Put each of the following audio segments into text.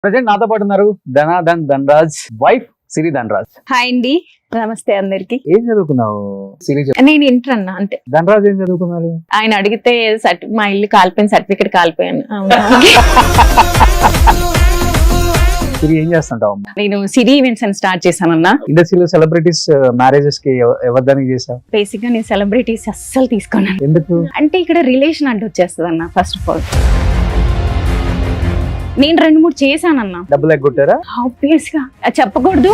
Present నాతో పాటు ఉన్నారు ధనాధన్ ధనరాజ్ వైఫ్ సిరి ధనరాజ్. హాయ్ అండి, నమస్తే అందరికి. ఏం చదువుకున్నావు సిరి? నేను ఇంటర్ అన్నా అంతే. ధనరాజ్ ఏం చదువుకున్నారు? ఆయన అడిగితే మా ఇల్లు కాలిపోయిన సర్టిఫికెట్ కాలిపోయాను. సిరి ఏం చేస్తుంటావు అమ్మా? నేను సిరి ఈవెంట్స్ అని స్టార్ట్ చేశానన్నా. ఇండస్ట్రీలో సెలబ్రిటీస్ మ్యారేజెస్ కి ఎవరి దానికి చేసావు? బేసిక్ గా నేను సెలబ్రిటీస్ అస్సలు తీసుకున్నాను. ఎందుకు? అంటే ఇక్కడ రిలేషన్ అడ్డు వచ్చేస్తుంది అన్న. ఫస్ట్ ఆఫ్ ఆల్ నేను 2-3 చేశానన్నా. డబ్బులు ఎగ్గొట్టారా? ఆబ్వియస్ గా అది చెప్పకూడదు.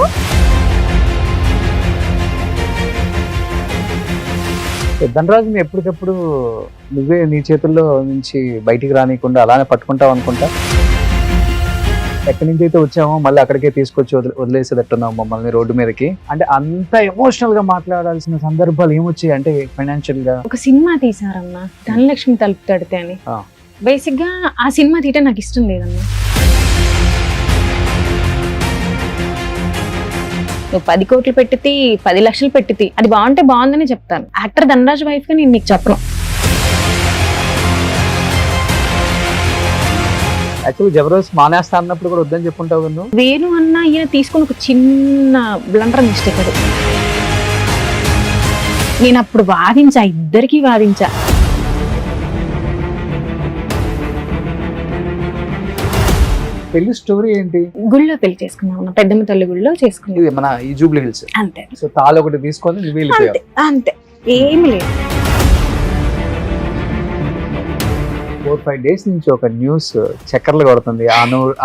ధనరాజుని ఎప్పటికప్పుడు నువ్వే నీ చేతుల్లో నుంచి బయటికి రానియకుండా అలానే పట్టుకుంటావు అనుకుంటా. ఎక్కడి నుంచి అయితే వచ్చామో మళ్ళీ అక్కడికే తీసుకొచ్చి వదిలేసేటట్టున్నావు మమ్మల్ని రోడ్డు మీదకి. అంటే అంత ఎమోషనల్ గా మాట్లాడాల్సిన సందర్భాలు ఏమొచ్చాయి? అంటే ఫైనాన్షియల్ గా ఒక సినిమా తీసారన్నా, ధనలక్ష్మి తలుపు తడితే అని. బేసిక్ గా ఆ సినిమా తీయటం నాకు ఇష్టం లేదన్నా. నువ్వు 10 కోట్లు పెట్టితే 10 లక్షలు పెట్టితే అది బాగుంటే బాగుందని చెప్తాను. యాక్టర్ ధనరాజ్ వైఫ్ గా నేను నీకు చెప్పను. యాక్చువల్లీ జబర్దస్త్ మానేస్తా అన్నప్పుడు కూడా వద్దని చెప్పుంటావు కదా నువ్వు. వేణు అన్న ఈయన తీసుకుని ఒక చిన్న బ్లండర్ మిస్టేక్ అది. నేను అప్పుడు వాదించా, ఇద్దరికి వాదించా. పెళ్లి స్టోరీ ఏంటి? గుళ్ళో పెళ్లి చేసుకున్నాం, పెద్దమ్మ తల్లి గుళ్ళో చేసుకున్నాం. ఇది మన ఈ జూబ్లీ హిల్స్ అంతే. సో తాళి ఒకటి తీసుకొని నువ్వు వెళ్ళిపోయావు. అంతే అంతే, ఏమి లేదు. 4-5 days నుంచి ఒక న్యూస్ చక్కర్లు కొడుతుంది.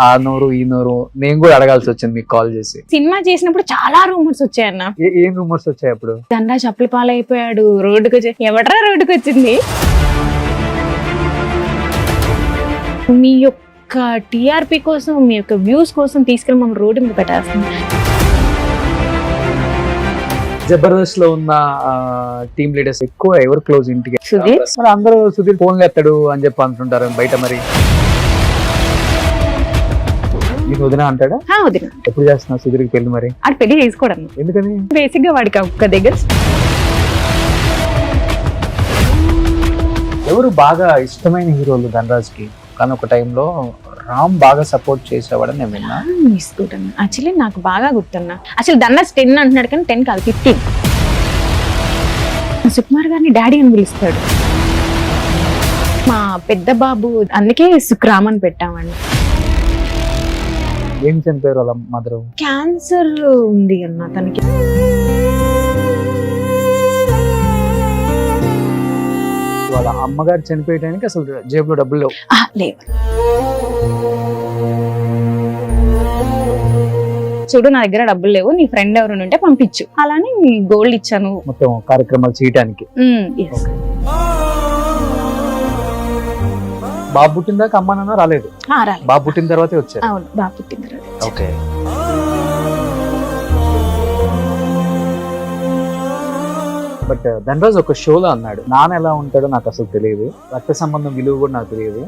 ఆ నోరు ఈ నోరు. నేను కూడా అడగాల్సి వచ్చింది మీకు కాల్ చేసి. సినిమా చేసినప్పుడు చాలా రూమర్స్ వచ్చాయన్న. ఏం రూమర్స్ వచ్చాయి అప్పుడు? ధనరాజ్ అప్పుల పాలైపోయాడు, రోడ్డుకు వచ్చి. ఎవడరా రోడ్డుకు వచ్చింది? మీ యొక్క టిఆర్పి కోసం, మీ యొక్క వ్యూస్ కోసం తీసుకెళ్ళి మమ్మల్ని రోడ్డు మీద పెట్టేస్తుంది. జబర్దస్త్ లో ఉన్న టీమ్ లీడర్స్ ఎక్కువ ఎవరు క్లోజ్ ఇంటికి? సుధీర్. మరి అందరూ సుధీర్ ఫోన్లు ఎత్తాడు అని చెప్పి అంటుంటారు బయట. మరి నీకు వదిన అంటాడా? వదిన. ఎప్పుడు చేస్తున్నావు సుధీర్కి పెళ్లి? మరి అది పెళ్లి చేసుకోవడం ఎందుకని? బేసిక్ గా వాడికి ఒక్క దగ్గర. ఎవరు బాగా ఇష్టమైన హీరోలు ధనరాజ్ కి? కానీ ఒక టైంలో రామ్ బాగా సపోర్ట్ చేసేవాడని నేను విన్నా. యాక్చువల్లీ నాకు బాగా గుర్తున్నా. అసలు ధనరాజ్ 10 అంటున్నాడు కానీ 10 కాదు, 15. సుకుమార్ గారిని డాడీ అని పిలుస్తాడు. మా పెద్ద బాబు అందుకే సుక్రామ్ అని పెట్టామండి. ఏం చనిపోయారు వాళ్ళ మదరు? క్యాన్సర్ ఉంది అన్న తనకి. వాళ్ళ అమ్మగారు చనిపోయడానికి అసలు జేబులో డబ్బులు లేవు. చూడు, నా దగ్గర డబ్బులు లేవు, నీ ఫ్రెండ్ ఎవరు ఉంటే పంపించు. అలానే గోల్డ్ ఇచ్చాను మొత్తం కార్యక్రమాలు చేయడానికి. బాబు పుట్టిన దాకా అమ్మ నాన్న రాలేదు? బాబు పుట్టిన తర్వాతే వచ్చారు? అవును, బాబు పుట్టిన తర్వాత. ఓకే. బట్ ధనరాజ్ ఒక షోలో అన్నాడు, నాన్న ఎలా ఉంటాడో నాకు అసలు తెలియదు, రక్త సంబంధం విలువ కూడా నాకు తెలియదు,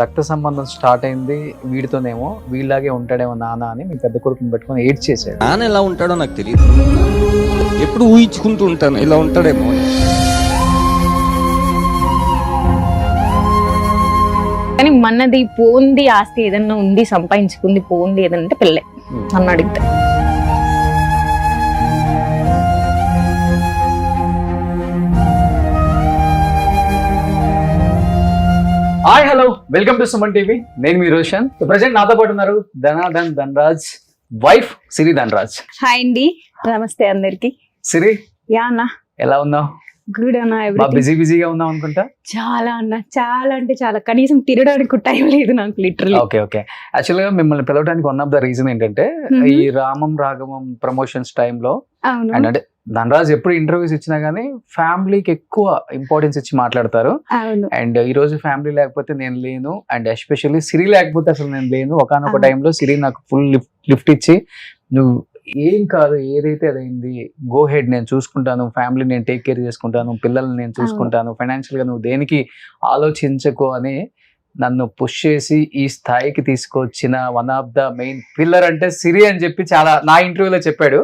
రక్త సంబంధం స్టార్ట్ అయింది వీడితోనేమో, వీళ్ళలాగే ఉంటాడేమో నాన్న అని మీ పెద్ద కొడుకుని పెట్టుకుని ఏడ్ చేశాడు. నాన్న ఎలా ఉంటాడో నాకు తెలియదు, ఎప్పుడు ఊహించుకుంటూ ఉంటాను ఇలా ఉంటాడేమో. కానీ మనది పోంది ఆస్తి ఏదన్నా ఉంది, సంపాదించుకుంది పోంది ఏదంటే పిల్లే నన్ను అడిగితే. Hi, hello, welcome to Suman TV. నేను మీ రోషన్. ప్రెసెంట్ నాతో పాటు ఉన్నారు ధనాధన్ ధనరాజ్ వైఫ్ సిరి ధనరాజ్. హాయ్ అండి, నమస్తే అందరికి. సిరి, యా అన్న, ఎలా ఉన్నావు? గుడ్ అన్న. బిజీగా ఉన్నావు అనుకుంటా. చాలా అన్న, చాలా అంటే చాలా. కనీసం తిరగడానికి టైం లేదు నాకు, లిటరల్లీ. ఓకే. యాక్చువల్ గా మిమ్మల్ని పిలవడానికి వన్ ఆఫ్ ద రీజన్ ఏంటంటే ఈ రామం రాఘవం ప్రమోషన్స్ టైంలో అండ్ అంటే ధనరాజ్ ఎప్పుడు ఇంటర్వ్యూస్ ఇచ్చినా గానీ ఫ్యామిలీకి ఎక్కువ ఇంపార్టెన్స్ ఇచ్చి మాట్లాడతారు. అండ్ ఈ రోజు ఫ్యామిలీ లేకపోతే నేను లేను, అండ్ ఎస్పెషల్లీ సిరి లేకపోతే అసలు నేను లేను. ఒకనొక టైంలో సిరి నాకు ఫుల్ లిఫ్ట్ ఇచ్చి, నువ్వు ఏం కాదు, ఏదైతే అదైంది, గో హెడ్, నేను చూసుకుంటాను, ఫ్యామిలీ నేను టేక్ కేర్ చేసుకుంటాను, పిల్లల్ని నేను చూసుకుంటాను, ఫైనాన్షియల్ గా నువ్వు దేనికి ఆలోచించకు అని నన్ను పుష్ చేసి ఈ స్థాయికి తీసుకొచ్చిన one of the main pillar అంటే సిరి అని చెప్పి చాలా నా ఇంటర్వ్యూలో చెప్పాడు.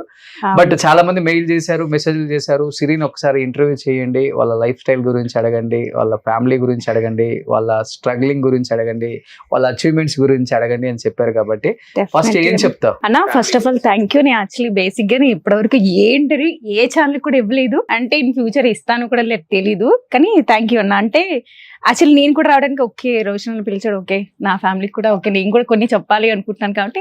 బట్ చాలా మంది మెయిల్ చేశారు, మెసేజ్లు చేశారు, సిరిని ఒకసారి ఇంటర్వ్యూ చేయండి, వాళ్ళ లైఫ్ స్టైల్ గురించి అడగండి, వాళ్ళ ఫ్యామిలీ గురించి అడగండి, వాళ్ళ స్ట్రగ్లింగ్ గురించి అడగండి, వాళ్ళ అచీవ్మెంట్స్ గురించి అడగండి అని చెప్పారు. కాబట్టి ఫస్ట్ ఏం చెప్తావు అన్న? First of all thank you. నేను యాక్చువల్లీ బేసిక్ గా ఇప్పటివరకు ఏంటి ఏ ఛానల్ కూడా ఇవ్వలేదు, అంటే ఇన్ ఫ్యూచర్ ఇస్తాను కూడా తెలీదు, కానీ థ్యాంక్ యూ అన్న. అంటే యాక్చువల్లీ నేను కూడా రావడానికి ఓకే, రోషన్ పిలిచాడు, ఓకే నా ఫ్యామిలీకి కూడా ఓకే, నేను కూడా కొన్ని చెప్పాలి అనుకుంటున్నాను కాబట్టి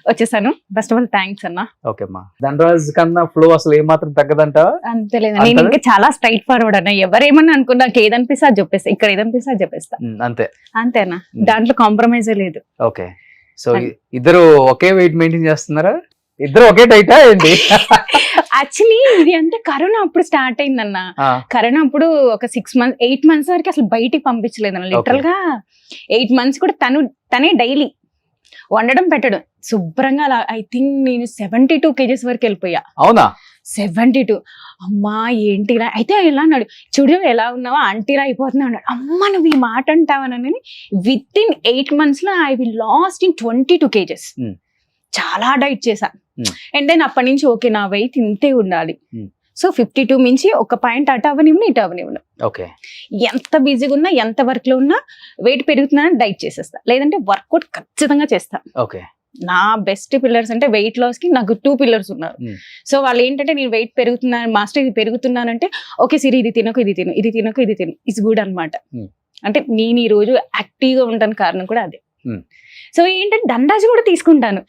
వచ్చేసాను. ఫస్ట్ ఆఫ్ ఆల్ థ్యాంక్స్ అన్న. ఓకే అమ్మా. ధనరాజ్ కన్నా ఫ్లో అసలు ఏమాత్రం తగ్గదంటావా? అంతేలేదు, నేను ఇంకా చాలా స్ట్రైట్ ఫార్వర్డ్ అన్న. ఎవరేమన్నా అనుకున్నా, నాకు ఏదనిపిస్తే అది చెప్పేస్తా, ఇక్కడ ఏదనిపిస్తే అది చెప్పేస్తా, అంతే అంతేనా, దాంట్లో కాంప్రమైజ్ లేదు. ఓకే. సో ఇద్దరు ఒకే వెయిట్ మెయింటైన్ చేస్తున్నారా? ఇద్దరు ఒకే టైటా ఏంటి? యాక్చువల్లీ ఇది అంటే కరోనా అప్పుడు స్టార్ట్ అయిందన్న. కరోనా అప్పుడు ఒక 6 months 8 months వరకు అసలు బయటికి పంపించలేదన్న. లిటరల్ గా 8 months కూడా తనే డైలీ వండడం పెట్టడం శుభ్రంగా. అలా ఐ థింక్ నేను 72 kgs వరకు వెళ్ళిపోయా. అవునా? 72. అమ్మా ఏంటి అయితే ఎలా అన్నాడు, చూడు ఎలా ఉన్నావా, ఆంటీరా అయిపోతున్నా అన్నాడు. అమ్మ నువ్వు ఈ మాట అంటావనని విత్ ఇన్ 8 months లో I will last in 22 kgs. చాలా డైట్ చేశా. అండ్ దెన్ అప్పటి నుంచి ఓకే నా వెయిట్ ఇంతే ఉండాలి. సో 52 మించి ఒక పాయింట్ అటు అవనివ్వను ఇటు అవనివ్వను. ఓకే. ఎంత బిజీగా ఉన్నా, ఎంత వర్క్ లో ఉన్నా వెయిట్ పెరుగుతున్నా డైట్ చేసేస్తా, లేదంటే వర్కౌట్ ఖచ్చితంగా చేస్తా. ఓకే. నా బెస్ట్ పిల్లర్స్ అంటే వెయిట్ లాస్ కి నాకు 2 pillars ఉన్నారు. సో వాళ్ళు ఏంటంటే నేను వెయిట్ పెరుగుతున్నాను మాస్టర్, ఇది పెరుగుతున్నానంటే ఓకే సిరి ఇది తినకు ఇది తిను, ఇది తినకు ఇది తిను, ఇట్స్ గుడ్ అనమాట. అంటే నేను ఈ రోజు యాక్టివ్ గా ఉంటాను కారణం కూడా అదే. సో ఏంటంటే దండాజీ కూడా తీసుకుంటాను.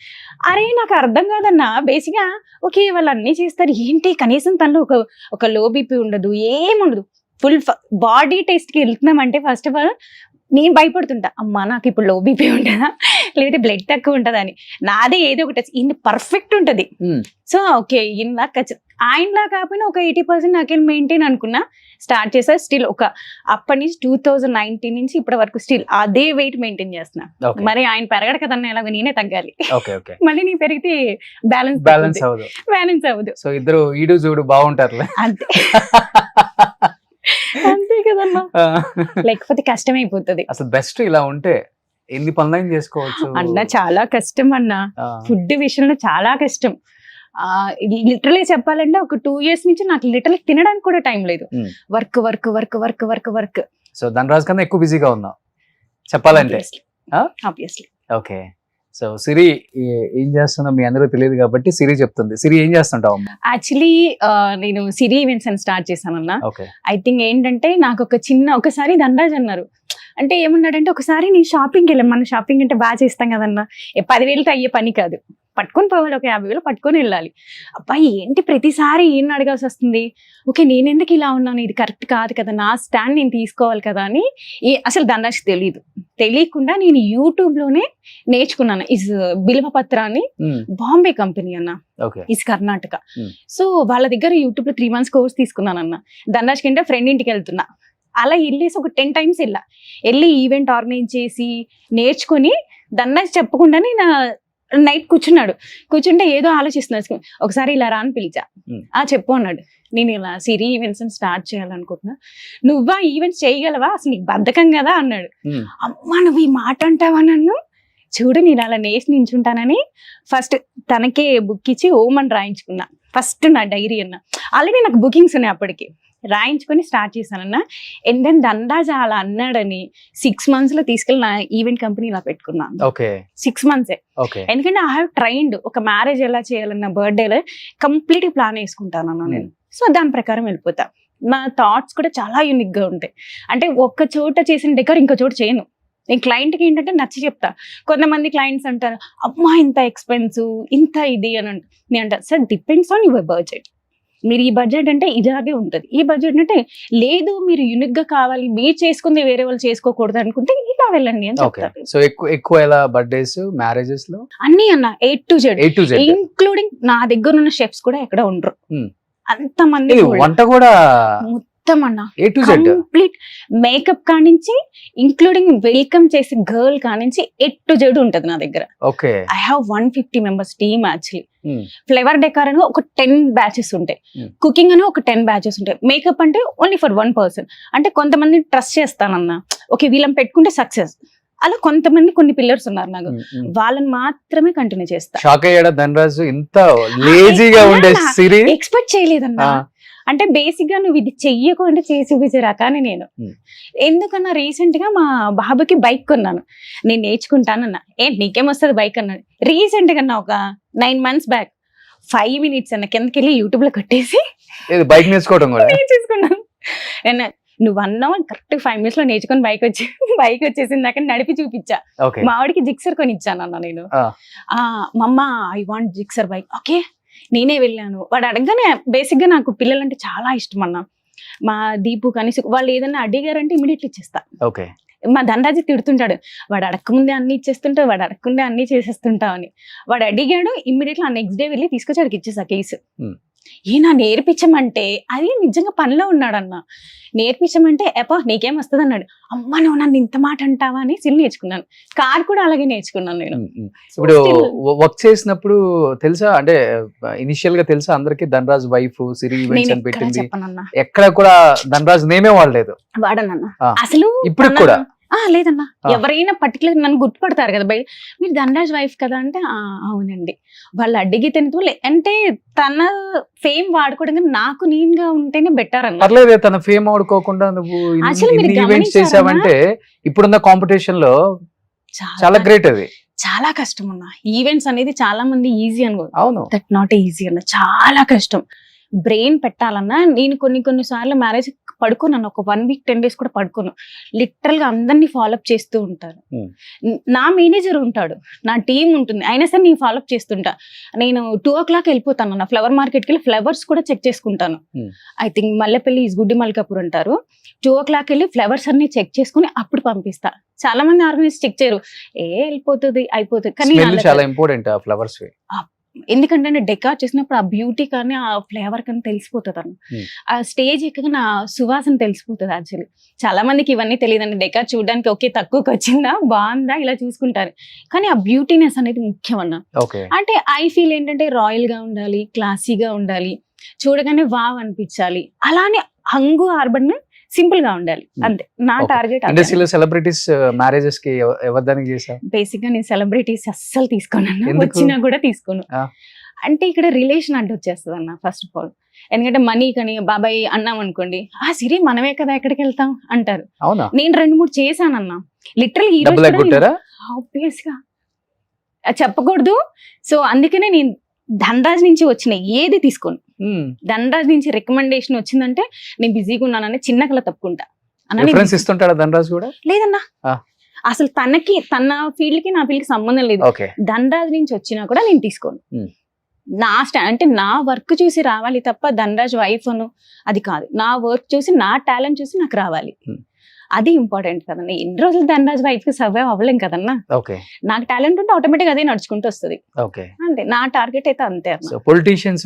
అరే నాకు అర్థం కాదన్నా, బేసిక్ గా ఓకే వాళ్ళు అన్ని చేస్తారు ఏంటి, కనీసం తనలో ఒక లో బీపీ ఉండదు, ఏముండదు, ఫుల్ బాడీ టెస్ట్ కి వెళ్తున్నాం అంటే ఫస్ట్ ఆఫ్ ఆల్ నేను భయపడుతుంటా, అమ్మా నాకు ఇప్పుడు లో బీపీ ఉంటుందా లేదంటే బ్లడ్ తక్కువ ఉంటుందని. నాదే ఏదో ఒకటి ఇన్ని పర్ఫెక్ట్ ఉంటది. సో ఓకే ఇలా ఆయనలా కాకపోయినా ఒక 80% నాకేం మెయింటైన్ అనుకున్నా. స్టార్ట్ చేసా, స్టిల్ ఒక అప్పటి నుంచి 2019 నుంచి ఇప్పటి వరకు స్టిల్ అదే వెయిట్ మెయింటైన్ చేస్తున్నా. మరి ఆయన పెరగడు కదన్నా, ఎలాగో నేనే తగ్గాలి. మళ్ళీ నీ పెరిగితే బ్యాలెన్స్ అవ్వదు. సో ఇద్దరు ఈడు చూడు బాగుంటారు అంతే అంతే కదన్నా, లేకపోతే కష్టమైపోతుంది. అసలు బెస్ట్ ఇలా ఉంటే ఎన్ని పనులైనా చేసుకోవచ్చు అన్న. చాలా కష్టం అన్న, ఫుడ్ విషయంలో చాలా కష్టం. లిటరలీ చెప్పాలంటే ఒక 2 years నుంచి నాకు లిటరలీ తినడానికి కూడా టైం లేదు. Work work work work work work. So Dhanraj కన్నా ఎక్కువ బిజీగా ఉన్నావు చెప్పాలంటే. ఆబ్వియస్లీ. ఓకే. సో సిరి ఏం చేస్తున్నా మీ అందరూ తెలియదు కాబట్టి సిరి చెప్తుంది. సిరి ఏం చేస్తుంటావు? యాక్చువల్లీ నేను సిరి ఈవెంట్స్ అని స్టార్ట్ చేశానన్నా. ఓకే. ఐ థింక్ ఏంటంటే నాకు ఒకసారి ధనరాజ్ అన్నారు, అంటే ఏమన్నాడంటే ఒకసారి నేను షాపింగ్కి వెళ్ళాను, మన షాపింగ్ అంటే బాగా చేస్తాం కదన్నా, 10,000తో అయ్యే పని కాదు, పట్టుకొని పోవాలి, ఒక 50,000 పట్టుకొని వెళ్ళాలి. అబ్బాయి ఏంటి ప్రతిసారి ఏం అడగాల్సి వస్తుంది, ఓకే నేను ఎందుకు ఇలా ఉన్నాను, ఇది కరెక్ట్ కాదు కదా, నా స్టాండ్ నేను తీసుకోవాలి కదా అని అసలు ధనరాజ్ తెలియకుండా నేను యూట్యూబ్ లోనే నేర్చుకున్నాను. ఇస్ బిల్వపత్ర అని బాంబే కంపెనీ అన్న, ఇస్ కర్ణాటక. సో వాళ్ళ దగ్గర యూట్యూబ్ లో 3 months కోర్స్ తీసుకున్నాను అన్న. ధనరాజ్ కంటే ఫ్రెండ్ ఇంటికి వెళ్తున్నా, అలా వెళ్ళేసి ఒక 10 times వెళ్ళి ఈవెంట్ ఆర్గనైజ్ చేసి నేర్చుకుని ధనరాజ్ చెప్పకుండానే నా నైట్ కూర్చుంటే ఏదో ఆలోచిస్తున్నా, ఒకసారి ఇలా రా అని పిలిచా. చెప్పు అన్నాడు, నేను ఇలా సిరి ఈవెంట్స్ స్టార్ట్ చేయాలనుకుంటున్నా, నువ్వా ఈవెంట్స్ చేయగలవా, అసలు నీకు బద్ధకం కదా అన్నాడు. అమ్మా నువ్వు ఈ మాట అంటావా నన్ను, చూడు నేను అలా నించుంటానని ఫస్ట్ తనకే బుక్ ఇచ్చి ఓమని రాయించుకున్నా. ఫస్ట్ నా డైరీ అన్న, ఆల్రెడీ నాకు బుకింగ్స్ ఉన్నాయి అప్పటికి, రాయించుకొని స్టార్ట్ చేశానన్న. అండ్ దెన్ దండాజా అలా అన్నాడని 6 months లో తీసుకెళ్ళి నా ఈవెంట్ కంపెనీ ఇలా పెట్టుకున్నాను. 6 months. ఎందుకంటే ఐ హావ్ ట్రైన్డ్ ఒక మ్యారేజ్ ఎలా చేయాలన్న, బర్త్డేలో కంప్లీట్ ప్లాన్ వేసుకుంటాను అన్న నేను. సో దాని ప్రకారం వెళ్ళిపోతా. నా థాట్స్ కూడా చాలా యూనిక్ గా ఉంటాయి. అంటే ఒక్క చోట చేసిన డెకర్ ఇంకో చోట చేయను. నేను క్లయింట్కి ఏంటంటే నచ్చి చెప్తా. కొంతమంది క్లయింట్స్ అంటారు, అమ్మా ఇంత ఎక్స్పెన్సివ్ ఇంత ఇది అని నేను అంటాను, sir depends on your budget. మీరు ఈ బడ్జెట్ అంటే ఇలాగే ఉంటుంది, ఈ బడ్జెట్ అంటే లేదు మీరు యూనిక్ గా కావాలి, మీరు చేసుకుంది వేరే వాళ్ళు చేసుకోకూడదు అనుకుంటే ఇలా వెళ్ళండి అని చెప్తారు. సో ఎక్కువ ఎలా బర్త్డేస్ మ్యారేజెస్ లో అన్ని అన్న A to Z ఇంక్లూడింగ్ నా దగ్గర ఉన్న షెఫ్స్ కూడా ఎక్కడ ఉండరు, అంతమంది వంట కూడా మొత్తం అన్న కంప్లీట్ మేకప్ కానించి ఇంక్లూడింగ్ వెల్కమ్ చేసే గర్ల్ కానించి A to Z ఉంటది నా దగ్గర. I have 150 members team. Actually flavour decor అని ఒక 10 batches ఉంటాయి, కుకింగ్ అని ఒక 10 batches ఉంటాయి, మేకప్ అంటే ఓన్లీ ఫర్ 1 person. అంటే కొంతమంది ట్రస్ట్ చేస్తానన్నా, ఓకే వీళ్ళని పెట్టుకుంటే సక్సెస్, అలా కొంతమంది కొన్ని పిల్లర్స్ ఉన్నారు నాకు, వాళ్ళని మాత్రమే కంటిన్యూ చేస్తా. షాక్ అయ్యాడా ధనరాజు ఇంత లేజీగా ఉండే సిరి? ఎక్స్పెక్ట్ చేయలేదన్నా. అంటే బేసిక్ గా నువ్వు ఇది చెయ్యకు అంటే చేసి చూపించే రకాన్ని నేను. ఎందుకన్నా రీసెంట్ గా మా బాబుకి బైక్ కొన్నాను, నేను నేర్చుకుంటానన్నా. ఏంటి నీకేం వస్తుంది బైక్ అన్నాడు. రీసెంట్ గా ఒక 9 months బ్యాక్ 5 minutes అన్న కిందకి వెళ్ళి యూట్యూబ్ లో కొట్టేసి బైక్ నేర్చుకోవడం కూడా నేర్చేసుకున్నాను. నువ్వు అన్నావు కరెక్ట్ 5 minutes లో నేర్చుకుని బైక్ వచ్చేసింది నాకు నడిపి చూపించా. మా వాడికి జిక్సర్ కొని ఇచ్చాను అన్న నేను. మమ్మ I want Gixxer bike. Okay నేనే వెళ్ళాను. వాడు అడగగానే బేసిక్ గా నాకు పిల్లలంటే చాలా ఇష్టం అన్న. మా దీపు కానీ వాళ్ళు ఏదైనా అడిగారంటే ఇమీడియట్లీ ఇచ్చేస్తా. మా ధనరాజు తిడుతుంటాడు, వాడు అడగకముందే అన్ని ఇచ్చేస్తుంటావు, వాడు అడగకుండే అన్ని చేసేస్తుంటావు అని. వాడు అడిగాడు, ఇమ్మీడియట్లీ ఆ నెక్స్ట్ డే వెళ్ళి తీసుకొచ్చి వాడికి ఇచ్చేసా కేసు. ఈయన నేర్పించమంటే అది నిజంగా పనిలో ఉన్నాడన్న. నేర్పించమంటే ఎపా నీకేం వస్తుంది అన్నాడు. అమ్మ నువ్వు నన్ను ఇంత మాట అంటావా అని సిల్ నేర్చుకున్నాను. కార్ కూడా అలాగే నేర్చుకున్నాను నేను. ఇప్పుడు వర్క్ చేసినప్పుడు తెలుసా, అంటే ఇనిషియల్ గా తెలుసా అందరికి ధనరాజ్ వైఫ్ సిరి ఈవెంట్స్ అని పెట్టింది, ఎక్కడ కూడా ధనరాజ్ నేమే వాడలేదు వాడనన్నా అసలు. ఇప్పుడు కూడా లేదన్నా, ఎవరైనా పర్టికులర్ నన్ను గుర్తుపడతారు కదా బయట, మీరు ధనరాజ్ వైఫ్ కదా అంటే అవునండి. వాళ్ళు అడిగితే అంటే తన ఫేమ్ వాడుకోవడం కానీ నాకు నేనుగా ఉంటేనే బెటర్ అన్న. పర్లేదే, తన ఫేమ్ వాడుకోకుండా నువ్వు ఈవెంట్స్ చేసావంటే ఇప్పుడున్న కాంపిటీషన్ లో చాలా గ్రేట్. అది చాలా కష్టం అన్న. ఈవెంట్స్ అనేది చాలా మంది ఈజీ అనుకో, అవును, దట్ నాట్ ఈజీ అన్న, చాలా కష్టం. బ్రెయిన్ పెట్టాలన్నా నేను కొన్ని సార్లు మ్యారేజ్ పడుకున్నాను, ఒక 1 week 10 days కూడా పడుకోను. లిటరల్ గా అందరినీ ఫాలోఅప్ చేస్తూ ఉంటాను. నా మేనేజర్ ఉంటాడు, నా టీం ఉంటుంది, అయినా సరే నేను ఫాలోఅప్ చేస్తుంటా. నేను 2 o'clock వెళ్ళిపోతాను నా ఫ్లవర్ మార్కెట్కి వెళ్ళి ఫ్లవర్స్ కూడా చెక్ చేసుకుంటాను. ఐ థింక్ మల్లెపల్లి ఈజ్ గుడ్డి మల్కాపూర్ అంటారు. 2 o'clock వెళ్ళి ఫ్లవర్స్ అన్ని చెక్ చేసుకుని అప్పుడు పంపిస్తా. చాలా మంది ఆర్గనైజ్ చెక్ చేయరు, వెళ్ళిపోతుంది అయిపోతుంది, కానీ చాలా ఇంపార్టెంట్ ఆ ఫ్లవర్స్. ఎందుకంటే నేను డెకార్ చేసినప్పుడు ఆ బ్యూటీ కానీ ఆ ఫ్లేవర్ కానీ తెలిసిపోతుంది అన్న. ఆ స్టేజ్ ఎక్కగా నా సువాసన తెలిసిపోతుంది. యాక్చువల్లీ చాలా మందికి ఇవన్నీ తెలియదండి. డెకార్ చూడడానికి ఓకే తక్కువకి వచ్చిందా బాగుందా ఇలా చూసుకుంటారు, కానీ ఆ బ్యూటీనెస్ అనేది ముఖ్యం అన్న. అంటే ఐ ఫీల్ ఏంటంటే రాయల్ గా ఉండాలి, క్లాసీగా ఉండాలి, చూడగానే వావ్ అనిపించాలి. అలానే హంగు ఆర్బన్ సింపుల్ గా ఉండాలి, అంతే నా టార్గెట్. ఇండస్ట్రీలో సెలబ్రిటీస్ మ్యారేజెస్ కి ఎవరి దానికి చేసా? బేసిక్ గా నేను సెలబ్రిటీస్ అస్సలు తీసుకోను, వచ్చినా కూడా తీసుకోను. అంటే ఇక్కడ రిలేషన్ అడ్డు వచ్చేస్తుంది అన్న ఫస్ట్ ఆఫ్ ఆల్. ఎందుకంటే మనీ కానీ బాబాయ్ అన్నాం అనుకోండి, సిరి మనమే కదా ఎక్కడికి వెళ్తాం అంటారు. నేను 2-3 చేశానన్నా లిటరల్. ఈ రోజు ఆబ్వియస్ గా చెప్పకూడదు, సో అందుకనే నేను ధనరాజ్ నుంచి వచ్చిన ఏది తీసుకోను. ధనరాజ్ నుంచి రికమెండేషన్ వచ్చిందంటే నేను బిజీగా ఉన్నానని చిన్న కళ తప్పుకుంటా. ఇస్తుంటాడా ధనరాజ్ కూడా? లేదన్నా, అసలు తన ఫీల్డ్ కి నా ఫీల్డ్ కి సంబంధం లేదు. ధనరాజ్ నుంచి వచ్చినా కూడా నేను తీసుకోను. నా అంటే నా వర్క్ చూసి రావాలి తప్ప ధనరాజ్ వైఫ్ అను అది కాదు. నా వర్క్ చూసి నా టాలెంట్ చూసి నాకు రావాలి, అది ఇంపార్టెంట్ కదన్నా. ఎన్ని రోజులు ధనరాజ్ వైఫ్ కి సర్వైవ్ అవ్వలేం కదన్నా. నాకు టాలెంట్ ఉంటే ఆటోమేటిక్ అదే నడుచుకుంటూ వస్తుంది, అంతే. నా టార్గెట్ అయితే అంతే. పొలిటీషియన్స్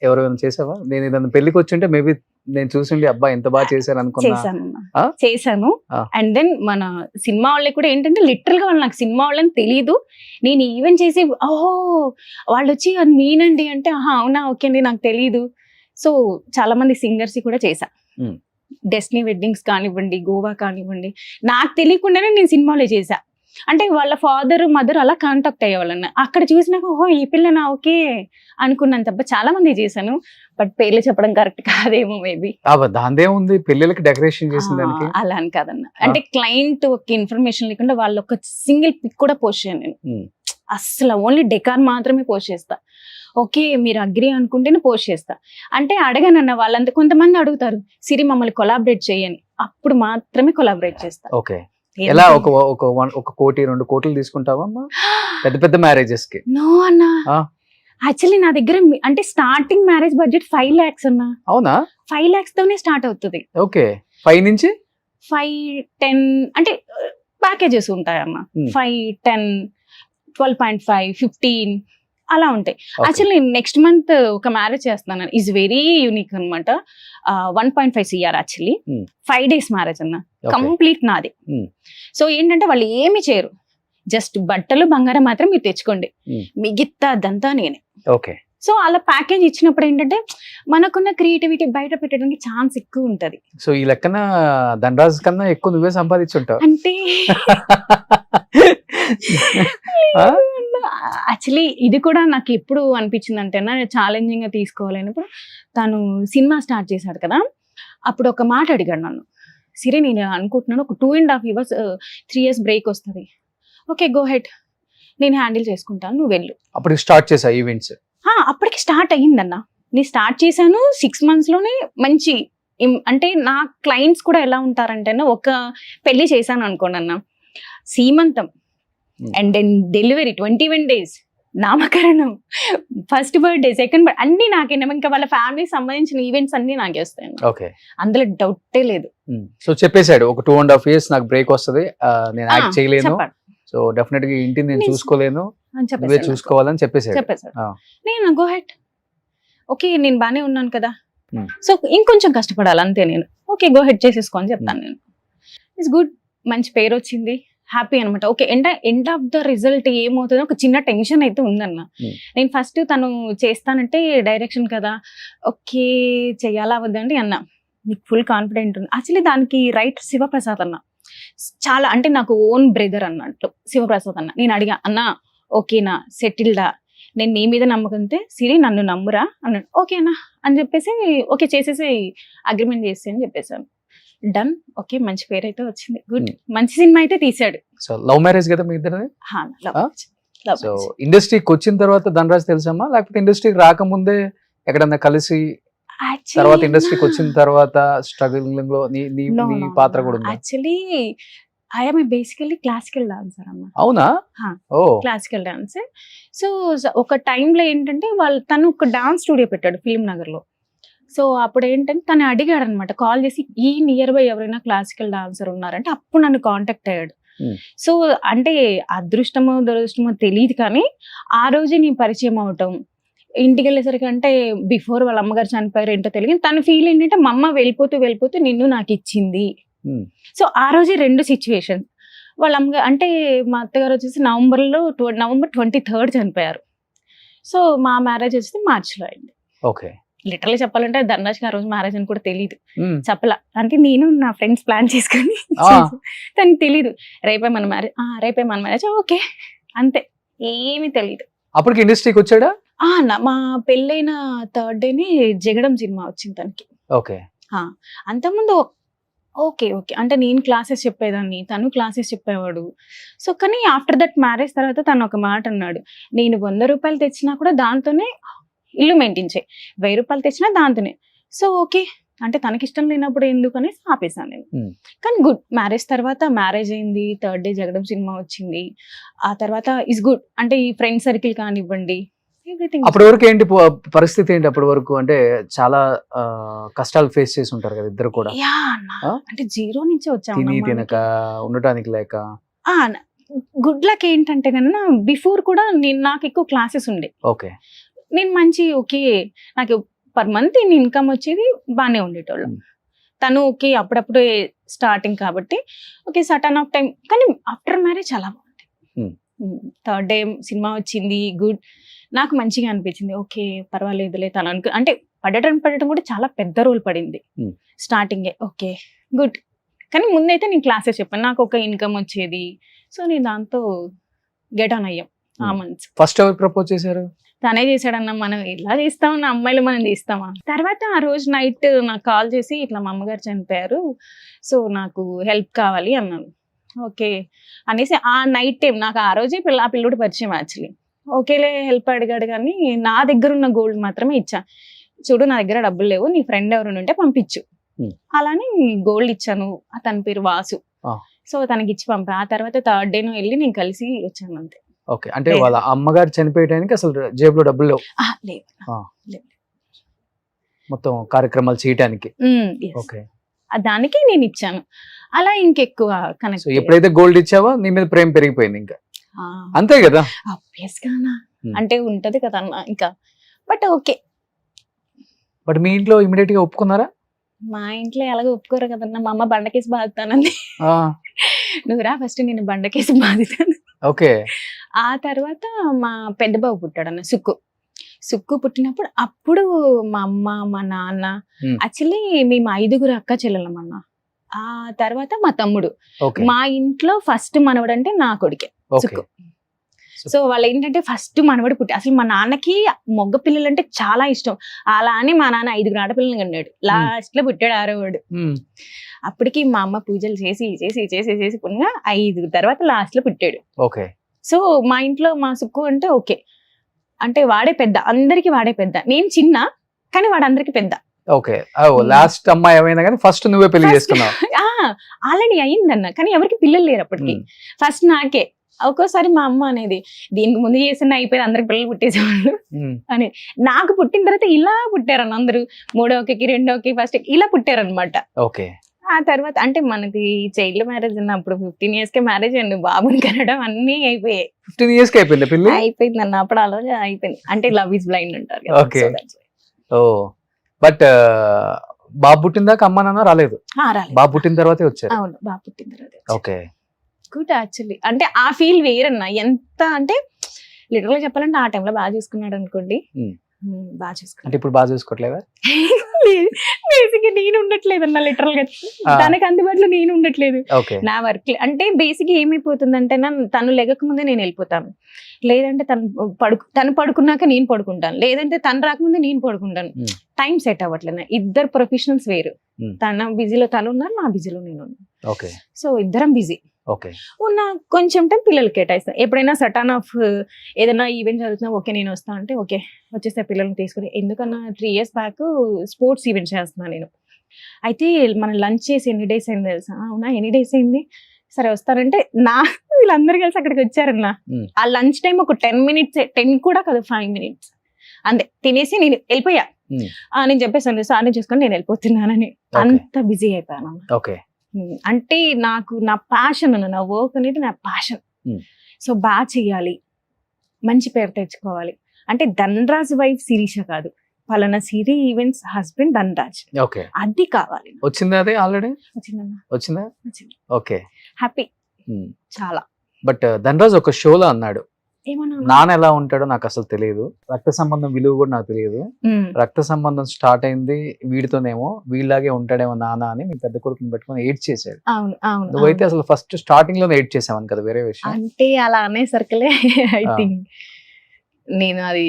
ఎవరైనా చేసావా? నేను ఏదైనా పెళ్లికి వచ్చింటే మేబీ నేను చూసిండి అబ్బా ఎంత బాగా చేశాను అనుకున్నా. చేశాను. అండ్ దెన్ మన సినిమా వాళ్ళకి కూడా ఏంటంటే లిటరల్ గా వాళ్ళు నాకు సినిమా వాళ్ళని తెలియదు, నేను ఈవెంట్ చేసి ఓహో వాళ్ళు వచ్చి అది మీనండి అంటే అవునా ఓకే అండి నాకు తెలీదు. సో చాలా మంది సింగర్స్ కూడా చేశా. డెస్టినీ వెడ్డింగ్స్ కానివ్వండి, గోవా కానివ్వండి, నాకు తెలియకుండానే నేను సినిమాలో చేశా. అంటే వాళ్ళ ఫాదర్ మదర్ అలా కాంటాక్ట్ అయ్యేవాళ్ళన్న. అక్కడ చూసినాక ఓహో ఈ పిల్లనా ఓకే అనుకున్నాను తప్ప చాలా మంది చేశాను. బట్ పేర్లు చెప్పడం కరెక్ట్ కాదేమో మేబీ. దాందేముంది, పిల్లలకి డెకరేషన్ చేసింది అలా అని కాదన్న. అంటే క్లయింట్ ఒక ఇన్ఫర్మేషన్ లేకుండా వాళ్ళు ఒక సింగిల్ పిక్ కూడా పోస్ట్ చేయను నేను. అసలు ఓన్లీ డెకార్ మాత్రమే పోస్ట్ చేస్తా. ఓకే మీరు అగ్రి అనుకుంటేనే పోస్ట్ చేస్తా. అంటే అడగనన్న వాళ్ళంతా, కొంతమంది అడుగుతారు సిరి మమ్మల్ని కొలాబరేట్ చేయని, అప్పుడు మాత్రమే కొలాబరేట్ చేస్తా. ఎలా ఒక కోటి 2 కోట్లు తీసుకుంటావా పెద్ద పెద్ద మ్యారేజెస్ కి? నో అన్న, యాక్చువల్లీ నా దగ్గర అంటే స్టార్టింగ్ మ్యారేజ్ బడ్జెట్ 5 lakhs అన్న. అవునా? 5 lakhs తోనే స్టార్ట్ అవుతుంది. ఓకే, 5 నుంచి 5-10 అంటే ప్యాకేజెస్ ఉంటాయి అన్న. 5, 10, 12.5, 15 అలా ఉంటాయి. యాక్చువల్లీ నెక్స్ట్ మంత్ ఒక మ్యారేజ్ చేస్తున్నాను, ఈజ్ వెరీ యూనిక్ అనమాట. 1.5 CR యాక్చువల్లీ 5 days మ్యారేజ్ అన్న, కంప్లీట్ నాది. సో ఏంటంటే వాళ్ళు ఏమి చేయరు, జస్ట్ బట్టలు బంగారం మాత్రం మీరు తెచ్చుకోండి, మిగతా అదంతా నేనే. సో అలా ప్యాకేజ్ ఇచ్చినప్పుడు ఏంటంటే మనకున్న క్రియేటివిటీ బయట పెట్టడానికి ఛాన్స్ ఎక్కువ ఉంటది. సో ఈ లెక్కన ధనరాజ్ కన్నా ఎక్కువ నువ్వే సంపాదించుంటావు. అంటే యాక్చువల్లీ ఇది కూడా నాకు ఎప్పుడు అనిపించింది అంటే ఛాలెంజింగ్ గా తీసుకోవాలన్నప్పుడు తను సినిమా స్టార్ట్ చేశాడు కదా, అప్పుడు ఒక మాట అడిగాడు నన్ను, సిరి నేను అనుకుంటున్నాను ఒక 2.5 years 3 years బ్రేక్ వస్తుంది, ఓకే గో హెడ్, నేను హ్యాండిల్ చేసుకుంటాను, నువ్వు వెళ్ళు. అప్పుడు స్టార్ట్ చేసా ఈవెంట్స్. అప్పటికి స్టార్ట్ అయ్యిందన్న, నేను స్టార్ట్ చేశాను 6 months లోనే మంచి అంటే నా క్లయింట్స్ కూడా ఎలా ఉంటారంటే ఒక పెళ్లి చేశాను అనుకోండి అన్న, సీమంతం అండ్ దెన్ డెలివరీ 21 days, నామకరణం, ఫస్ట్ బర్త్డే, సెకండ్ బర్త్డే అన్ని నాకే, ఇంకా వాళ్ళ ఫ్యామిలీకి సంబంధించిన ఈవెంట్స్ అన్ని నాకే వస్తాయి. ఓకే, అందులో డౌటే లేదు. సో చెప్పేశాడు ఒక 2.5 years నాకు బ్రేక్ వస్తుంది, నేను యాక్ట్ చేయలేను, సో డెఫినెట్ గా ఇంటిని నేను చూసుకోలేను, నువ్వే చూసుకోవాలని చెప్పేశాడు. నేను గో హెడ్, ఓకే నేను బానే ఉన్నాను కదా, సో ఇంకొంచెం కష్టపడాలి అంతే, నేను ఓకే గో హెడ్ చేసేసుకో అని చెప్తాను. నేను ఇట్స్ గుడ్, మంచి పేరు వచ్చింది, హ్యాపీ అనమాట. Okay end of the result ఏమవుతుందో ఒక చిన్న టెన్షన్ అయితే ఉందన్న. నేను ఫస్ట్ తను చేస్తానంటే డైరెక్షన్ కదా, ఓకే చెయ్యాలా వద్దండి అన్న, నీకు ఫుల్ కాన్ఫిడెంట్ ఉంది. యాక్చువల్లీ దానికి రైట్ శివప్రసాద్ అన్న, చాలా అంటే నాకు ఓన్ బ్రదర్ అన్నట్టు శివప్రసాద్ అన్న. నేను అడిగా, అన్న ఓకేనా సెటిల్డా, నేను నీ మీద నమ్మకంతే, సిరి నన్ను నమ్మురా అన్నాడు. ఓకేనా అని చెప్పేసి ఓకే చేసేసి అగ్రిమెంట్ చేసి అని చెప్పేసాను. డన్, ఓకే మంచి పేరు అయితే వచ్చింది, గుడ్, మంచి సినిమా అయితే తీసాడు. సో లవ్ మ్యారేజ్ కదా మీ ఇద్దరు? సో ఇండస్ట్రీకి వచ్చిన తర్వాత ధనరాజ్ తెలుసమ్మా, లేకపోతే ఇండస్ట్రీకి రాకముందే ఎక్కడన్నా కలిసి తర్వాత ఇండస్ట్రీకి వచ్చిన తర్వాత స్ట్రగులింగ్ లో నీ పాత్ర కూడా ఉంది? Actually I'm basically classical dancer అన్న. అవునా? Classical dancer. సో ఒక టైంలో ఏంటంటే తను ఒక డాన్స్ స్టూడియో పెట్టాడు ఫిల్మ్ నగర్ లో. సో అప్పుడు ఏంటంటే తను అడిగాడు అనమాట, కాల్ చేసి ఈ నియర్ బై ఎవరైనా క్లాసికల్ డాన్సర్ ఉన్నారంటే అప్పుడు నన్ను కాంటాక్ట్ అయ్యాడు. సో అంటే అదృష్టమో దురదృష్టమో తెలియదు కానీ ఆ రోజే నేను పరిచయం అవటం, ఇంటికి వెళ్ళేసరికి అంటే బిఫోర్ వాళ్ళ అమ్మగారు చనిపోయారు ఏంటో తెలియదు, తన ఫీల్ ఏంటంటే మా అమ్మ వెళ్ళిపోతూ నిన్ను నాకు ఇచ్చింది. సో ఆ రోజే 2 సిచ్యువేషన్. వాళ్ళ అమ్మగారు అంటే మా అత్తగారు వచ్చేసి నవంబర్ 23rd చనిపోయారు. సో మా మ్యారేజ్ వచ్చేసి మార్చిలో అయింది. ఓకే, లిటరల్లీ చెప్పాలంటే ధనరాజ్కి ఆ రోజు మ్యారేజ్ అని కూడా తెలియదు, చెప్పలా. అంటే నేను నా ఫ్రెండ్స్ ప్లాన్ చేసుకుని తనకి తెలీదు, రేపే మన మ్యారేజ్ ఓకే అంతే, ఏమీ తెలియదు. అప్పటికి ఇండస్ట్రీకి వచ్చాడా? మా పెళ్ళైన 3rd day జగడం సినిమా వచ్చింది తనకి. ఓకే, అంతకుముందు ఓకే అంటే నేను క్లాసెస్ చెప్పేదాన్ని, తను క్లాసెస్ చెప్పేవాడు. సో కానీ ఆఫ్టర్ దట్ మ్యారేజ్ తర్వాత తను ఒక మాట అన్నాడు, నేను 100 రూపాయలు తెచ్చినా కూడా దాంతోనే ఇల్లు మెయింటైన్ చేయి, 1000 రూపాయలు తెచ్చినా దాంతోనే. సో ఓకే అంటే తనకి ఇష్టం లేనప్పుడు ఎందుకని ఆపేసాను నేను. కానీ గుడ్, మ్యారేజ్ తర్వాత మ్యారేజ్ అయింది, 3rd day జగడం సినిమా వచ్చింది. ఆ తర్వాత ఇస్ గుడ్, అంటే ఈ ఫ్రెండ్ సర్కిల్ కానివ్వండి ఎవ్రీథింగ్. అప్పటి వరకు ఏంటి పరిస్థితి ఏంటి? అప్పటి వరకు అంటే చాలా కష్టాలు ఫేస్ చేసి ఉంటారు కదా ఇద్దరు కూడా. అంటే 0 నుంచి వచ్చాము, తిని తినక ఉండటానికి లేక. గుడ్ లక్ ఏంటంటే కన్నా బిఫోర్ కూడా నాకు ఎక్కువ క్లాసెస్ ఉండే. ఓకే, నేను మంచి ఓకే నాకు పర్ మంత్ ఇన్కమ్ వచ్చేది, బాగానే ఉండేటోళ్ళం. తను ఓకే అప్పుడప్పుడు స్టార్టింగ్ కాబట్టి ఓకే సటన్ ఆఫ్ టైం, కానీ ఆఫ్టర్ మ్యారేజ్ చాలా బాగుంది. 3rd day సినిమా వచ్చింది, గుడ్, నాకు మంచిగా అనిపించింది. ఓకే పర్వాలేదులే, తను అంటే పడటం కూడా చాలా పెద్ద రోల్ పడింది స్టార్టింగే. ఓకే గుడ్, కానీ ముందైతే నేను క్లాసెస్ చెప్పాను, నాకు ఒక ఇన్కమ్ వచ్చేది. సో నేను దాంతో గెట్ ఆన్ అయ్యాం ఆ మంత్స్. ఫస్ట్ ఎవరు ప్రపోజ్ చేశారు? తనే చేశాడన్న, మనం ఇలా చేస్తామన్న అమ్మాయిలు మనం చేస్తామా. తర్వాత ఆ రోజు నైట్ నాకు కాల్ చేసి ఇట్లా మా అమ్మగారు చనిపోయారు, సో నాకు హెల్ప్ కావాలి అన్నాను. ఓకే అనేసి ఆ నైట్ టైం నాకు ఆ రోజే ఆ పిల్లోడు పరిచయం యాక్చువల్లీ. ఓకేలే హెల్ప్ అడిగాడు, కానీ నా దగ్గర ఉన్న గోల్డ్ మాత్రమే ఇచ్చా. చూడు నా దగ్గర డబ్బులు లేవు, నీ ఫ్రెండ్ ఎవరు ఉంటే పంపించు. అలానే గోల్డ్ ఇచ్చాను, తన పేరు వాసు. సో తనకి ఇచ్చి పంపా. ఆ తర్వాత 3rd day వెళ్ళి నేను కలిసి వచ్చాను అంతే. ఓకే, అంటే వాళ్ళ అమ్మగారు చనిపోయడానికి అసలు జేబులో డబ్బులు లేవు, మొత్తం కార్యక్రమాలు చేయడానికి. ఓకే, దానికి నేను ఇచ్చాను. అలా ఇంకెక్కువ కనెక్ట్. ఎప్పుడైతే గోల్డ్ ఇచ్చావో నీ మీద ప్రేమ పెరిగిపోయింది ఇంకా, అంతే కదా? అంటే ఉంటది కదా అన్న ఇంకా. బట్ ఓకే, బట్ మీ ఇంట్లో ఇమిడియట్ గా ఒప్పుకున్నారా? మా ఇంట్లో ఎలాగో ఒప్పుకోరు కదన్నా, మా అమ్మ బండకేసి బాదుతానండి. నువ్వు రా ఫస్ట్, నేను బండకేసి బాదుతాను. ఓకే, ఆ తర్వాత మా పెద్ద బాబు పుట్టాడు అన్న, సుక్కు. సుక్కు పుట్టినప్పుడు అప్పుడు మా అమ్మ మా నాన్న Hmm. యాక్చువల్లీ మేము 5 అక్క చెల్లెలమన్న. ఆ తర్వాత మా తమ్ముడు. ఓకే మా ఇంట్లో ఫస్ట్ మనవడు అంటే నా కొడుకే ఓకే సుక్కు. సో వాళ్ళు ఏంటంటే ఫస్ట్ మనవడు పుట్టి అసలు మా నాన్నకి మగ పిల్లలు అంటే చాలా ఇష్టం. అలా అని మా నాన్న 5 ఆడపిల్లలు కన్నాడు. లాస్ట్ లో పుట్టాడు 6వాడు. అప్పటికి మా అమ్మ పూజలు చేసి చేసి చేసి చేసి పుణ్యంగా 5 తర్వాత లాస్ట్ లో పుట్టాడు. ఓకే సో మా ఇంట్లో మా సుక్కు అంటే ఓకే అంటే వాడే పెద్ద, అందరికి వాడే పెద్ద. నేను చిన్న కానీ వాడు అందరికి పెద్ద. ఓకే లాస్ట్ అమ్మాయి ఏమైనా కానీ ఫస్ట్ నువ్వే పెళ్లి చేసుకున్నావు. ఆల్రెడీ అయిందన్న కానీ ఎవరికి పిల్లలు లేరు అప్పటికి. ఫస్ట్ నాకే. ఒక్కోసారి మా అమ్మ అనేది దీనికి ముందు చేసిన అయిపోయింది అందరికి పిల్లలు పుట్టేసేవాళ్ళు అని. నాకు పుట్టిన తర్వాత ఇలా పుట్టారన్న అందరూ. 3వకి 2వకి ఫస్ట్ ఇలా పుట్టారనమాట. ఓకే ఆ తర్వాత అంటే మనకి చైల్డ్ మ్యారేజ్ ఉన్నప్పుడు 15 years కే మ్యారేజ్ అండి. బాబుని కనడం అన్నీ అయిపోయాయి. 15 years కి అయిపోయింది పెళ్లి. అయిపోయింది అన్న అప్పుడు అలా అయిపోయింది. అంటే లవ్ ఇస్ బ్లైండ్ అంటారు కదా. Okay. ఓ బట్ బాబు పుట్టిన దాకా అమ్మ నాన్న రాలేదు. రాలేదు. బాబు పుట్టిన తర్వాతే వచ్చారు. అవును బాబు పుట్టిన తర్వాత. Okay good actually. అంటే ఆ ఫీల్ వేరన్న. ఎంత అంటే లిటరల్ గా చెప్పాలంటే ఆ టైంలో బాగా చూసుకున్నాడు అనుకోండి. బాగా చూసుకున్నాడు. అంటే ఇప్పుడు బాగా చూసుకోవట్లేదా? బేసిక్ నేను ఉండట్లేదన్న లిటరల్ గా. తనకి అందుబాటులో నేను ఉండట్లేదు. ఓకే నా వర్క్ అంటే బేసిక్ ఏమైపోతుందంటే తను లెగక ముందే నేను వెళ్ళిపోతాను. లేదంటే తను పడుకున్నాక నేను పడుకుంటాను. లేదంటే తను రాకముందే నేను పడుకుంటాను. టైం సెట్ అవ్వట్లేదు. ఇద్దరు ప్రొఫెషనల్స్ వేరు. తన బిజీలో తను ఉన్నారు, నా బిజీలో నేను ఉన్నాను. ఓకే సో ఇద్దరం బిజీ. ఓకే ఉన్న కొంచెం టైం పిల్లలకి కేటాయిస్తాను. ఎప్పుడైనా సటన్ ఆఫ్ ఏదైనా ఈవెంట్ జరుగుతున్నా ఓకే నేను వస్తా అంటే ఓకే వచ్చేస్తే పిల్లల్ని తీసుకుని. ఎందుకన్నా 3 years బ్యాక్ స్పోర్ట్స్ ఈవెంట్ చేస్తున్నాను నేను. అయితే మనం లంచ్ చేసి ఎన్ని డేస్ అయింది తెలుసా? అవునా ఎన్ని డేస్ అయింది, సరే వస్తారంటే వీళ్ళందరూ కలిసి అక్కడికి వచ్చారన్నా. ఆ లంచ్ టైం ఒక 10 minutes, 10 కూడా కాదు 5 minutes అంతే. తినేసి నేను వెళ్ళిపోయా. నేను చెప్పేసాను సార్ని చూసుకొని నేను వెళ్ళిపోతున్నానని. అంత బిజీ అయిపోయాను. ఓకే అంటే నాకు నా ప్యాషన్ అన్న, నా వర్క్ అనేది నా ప్యాషన్. సో బాగా చెయ్యాలి, మంచి పేరు తెచ్చుకోవాలి. అంటే ధనరాజ్ వైఫ్ శిరీష కాదు, పలానా సిరి ఈవెంట్స్ హస్బెండ్ ధనరాజ్. ఓకే అది కావాలి. వచ్చిందా అదే ఆల్రెడీ? వచ్చిందా? వచ్చింది. ఓకే హ్యాపీ చాలా. బట్ ధనరాజ్ ఒక షోలో అన్నాడు, ఏమన్నా నాన్న ఎలా ఉంటాడో నాకు అసలు తెలియదు, రక్త సంబంధం విలువ కూడా నాకు తెలియదు, రక్త సంబంధం స్టార్ట్ అయింది వీడితోనేమో, వీళ్ళలాగే ఉంటాడేమో నాన్న అని మీ పెద్ద కొడుకుని పెట్టుకుని ఎయిట్ చేశాడు. అవును అవును. నువ్వైతే అసలు ఫస్ట్ స్టార్టింగ్ లోనే ఎయిట్ చేసావని కదా, వేరే విషయం. అంటే అలా అనే సర్కిలే ఐ థింక్ నేను అది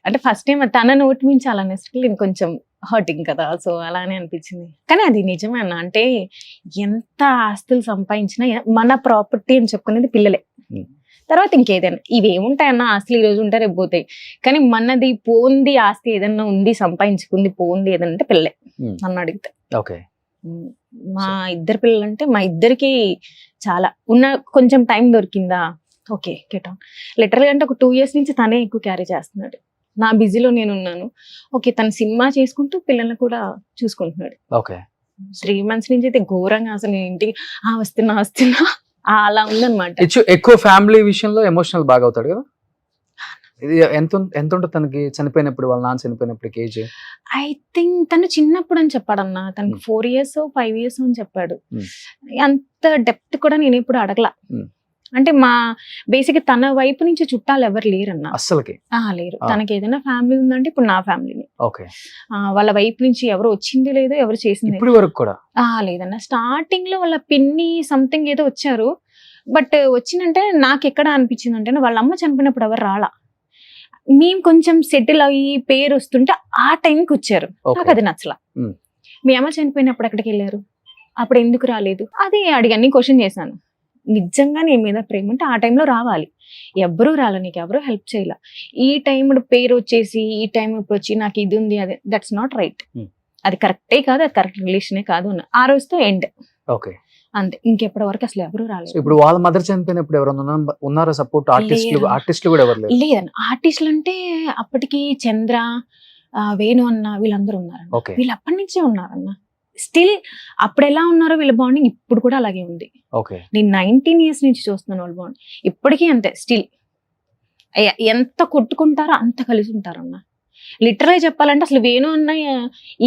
అంటే ఫస్ట్ టైం తన నోటి నుంచి అలా అనేసరికి నేను కొంచెం హర్టింగ్ కదా, సో అలానే అనిపించింది. కానీ అది నిజమే అన్న. అంటే ఎంత ఆస్తులు సంపాదించినా మన ప్రాపర్టీ అని చెప్పుకునేది పిల్లలే. తర్వాత ఇంకేదైనా ఇవి ఏముంటాయన్న, ఆస్తులు ఈ రోజు ఉంటాయి రేపు పోతాయి. కానీ మనది పోంది ఆస్తి ఏదన్నా ఉంది, సంపాదించుకుంది పోంది ఏదన్నా అంటే పిల్లలే నన్ను అడిగితే. ఓకే మా ఇద్దరు పిల్లలు అంటే మా ఇద్దరికి చాలా ఉన్న కొంచెం టైం దొరికిందా ఓకే గెట్ ఆన్. లిటరల్గా అంటే ఒక 2 years నుంచి తనే ఎక్కువ క్యారీ చేస్తున్నాడు. నా బిజీలో నేను ఉన్నాను. ఓకే తను సినిమా చేసుకుంటూ పిల్లల్ని కూడా చూసుకుంటున్నాడు. ఓకే 3 months నుంచి అయితే ఘోరంగా అసలు నేను ఇంటికి వస్తున్నా అలా ఉందన్నమాట. ఎక్కువ ఫ్యామిలీ విషయంలో ఎమోషనల్ బాగా అవుతాడు కదా. ఇది ఎంత ఉంటుంది తనకి చనిపోయినప్పుడు, వాళ్ళ నాన్న చనిపోయినప్పుడు ఏజ్? ఐ థింక్ తను చిన్నప్పుడు అని చెప్పాడన్నా. తనకు 4 years 5 years అని చెప్పాడు. అంత డెప్త్ కూడా నేను ఇప్పుడు అడగలా. అంటే మా బేసిక్ తన వైపు నుంచి చుట్టాలు ఎవరు లేరన్నా అస్సలకి. లేరు. తనకి ఏదైనా ఫ్యామిలీ ఉందంటే ఇప్పుడు నా ఫ్యామిలీని. ఓకే వాళ్ళ వైపు నుంచి ఎవరు వచ్చింది లేదు, ఎవరు చేసింది ఇప్పుడు వరకు కూడా లేదన్న. స్టార్టింగ్ లో వాళ్ళ పిన్ని సంథింగ్ ఏదో వచ్చారు. బట్ వచ్చిందంటే నాకు ఎక్కడ అనిపించింది అంటే వాళ్ళ అమ్మ చనిపోయినప్పుడు ఎవరు రాలా. మేము కొంచెం సెటిల్ అయ్యి పేరు వస్తుంటే ఆ టైంకి వచ్చారు. నాకు అది నచ్చలా. మీ అమ్మ చనిపోయినప్పుడు ఎక్కడికి వెళ్ళారు, అప్పుడు ఎందుకు రాలేదు, అది అడిగాను, క్వశ్చన్ చేశాను. నిజంగా నీ మీద ప్రేమ ఉంటే ఆ టైంలో రావాలి. ఎవ్వరూ రాలే, నీకు ఎవరూ హెల్ప్ చేయాల. ఈ టైం పేరు వచ్చేసి ఈ టైం ఇప్పుడు వచ్చి నాకు ఇది ఉంది అది, దట్స్ నాట్ రైట్. అది కరెక్టే కాదు, అది కరెక్ట్ రిలేషనే కాదు. ఆ రోజుతో ఎండ్. ఓకే అంతే. ఇంకెప్పటి వరకు అసలు ఎవరు రాలేదు. ఇప్పుడు వాళ్ళ మదర్ చనిపోయినప్పుడు ఎవరైనా ఉన్నారా సపోర్ట్? ఆర్టిస్టులు కూడా ఎవరు లేరు? లేదన్న. ఆర్టిస్టులు అంటే అప్పటికి చంద్ర, వేణు అన్న వీళ్ళందరూ ఉన్నారు. వీళ్ళు అప్పటి నుంచే ఉన్నారన్న. స్టిల్ అప్పుడు ఎలా ఉన్నారో వీళ్ళ బాండింగ్ ఇప్పుడు కూడా అలాగే ఉంది. నేను 19 years నుంచి చూస్తున్నాను వాళ్ళ బాండింగ్ ఇప్పటికీ అంతే. స్టిల్ ఎంత కొట్టుకుంటారో అంత కలిసి ఉంటారన్న. లిటరల్గా చెప్పాలంటే అసలు వేణు అన్న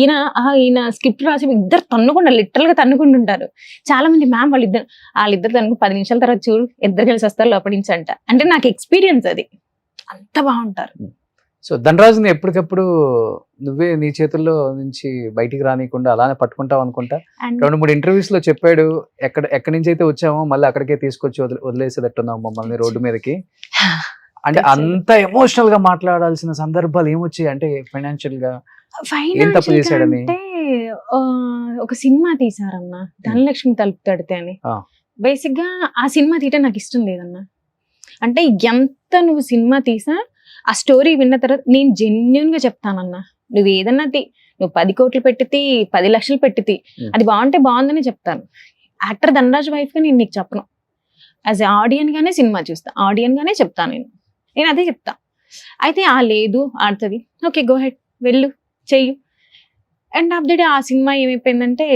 ఈయన స్క్రిప్ట్ రాసి ఇద్దరు తన్నుకుంటారు, లిటరల్ గా తన్నుకుంటుంటారు. చాలా మంది మ్యామ్ వాళ్ళిద్దరు తనకు 10 నిమిషాల తర్వాత చూడు ఇద్దరు కలిసి వస్తారు లోపలి నుంచి అంట. అంటే నాకు ఎక్స్పీరియన్స్ అది. అంత బాగుంటారు. సో ధనరాజుని ఎప్పటికప్పుడు నువ్వే నీ చేతుల్లో నుంచి బయటికి రానియకుండా అలానే పట్టుకుంటావు అనుకుంటా. అండ్ 2-3 ఇంటర్వ్యూస్ లో చెప్పాడు, ఎక్కడి నుంచి అయితే వచ్చామో మళ్ళీ అక్కడికే తీసుకొచ్చి వదిలేసేటట్టున్నావు మమ్మల్ని రోడ్డు మీదకి. అంటే అంత ఎమోషనల్ గా మాట్లాడాల్సిన సందర్భాలు ఏమొచ్చాయి? అంటే ఫైనాన్షియల్ గా ఏం తప్పు చేశాడని? అంటే ఒక సినిమా తీసారన్న, ధనలక్ష్మి తలుపు తడితే అని. ఆ. బేసిక్ గా ఆ సినిమా తీయటం నాకు ఇష్టం లేదన్న. అంటే ఎంత నువ్వు సినిమా తీసా ఆ స్టోరీ విన్న తర్వాత నేను జెన్యున్ గా చెప్తానన్నా, నువ్వు ఏదన్నా నువ్వు 10 కోట్లు పెట్టితి 10 లక్షలు పెట్టితి, అది బాగుంటే బాగుందని చెప్తాను. యాక్టర్ ధనరాజ్ వైఫ్ గా నేను నీకు చెప్పను. యాజ్ ఎ ఆడియన్ గానే సినిమా చూస్తా, ఆడియన్ గానే చెప్తాను నేను అదే చెప్తా. అయితే లేదు ఆడుతుంది, ఓకే గో హెడ్, వెళ్ళు చెయ్యు. అండ్ ఆఫ్ ద డే ఆ సినిమా ఏమైపోయిందంటే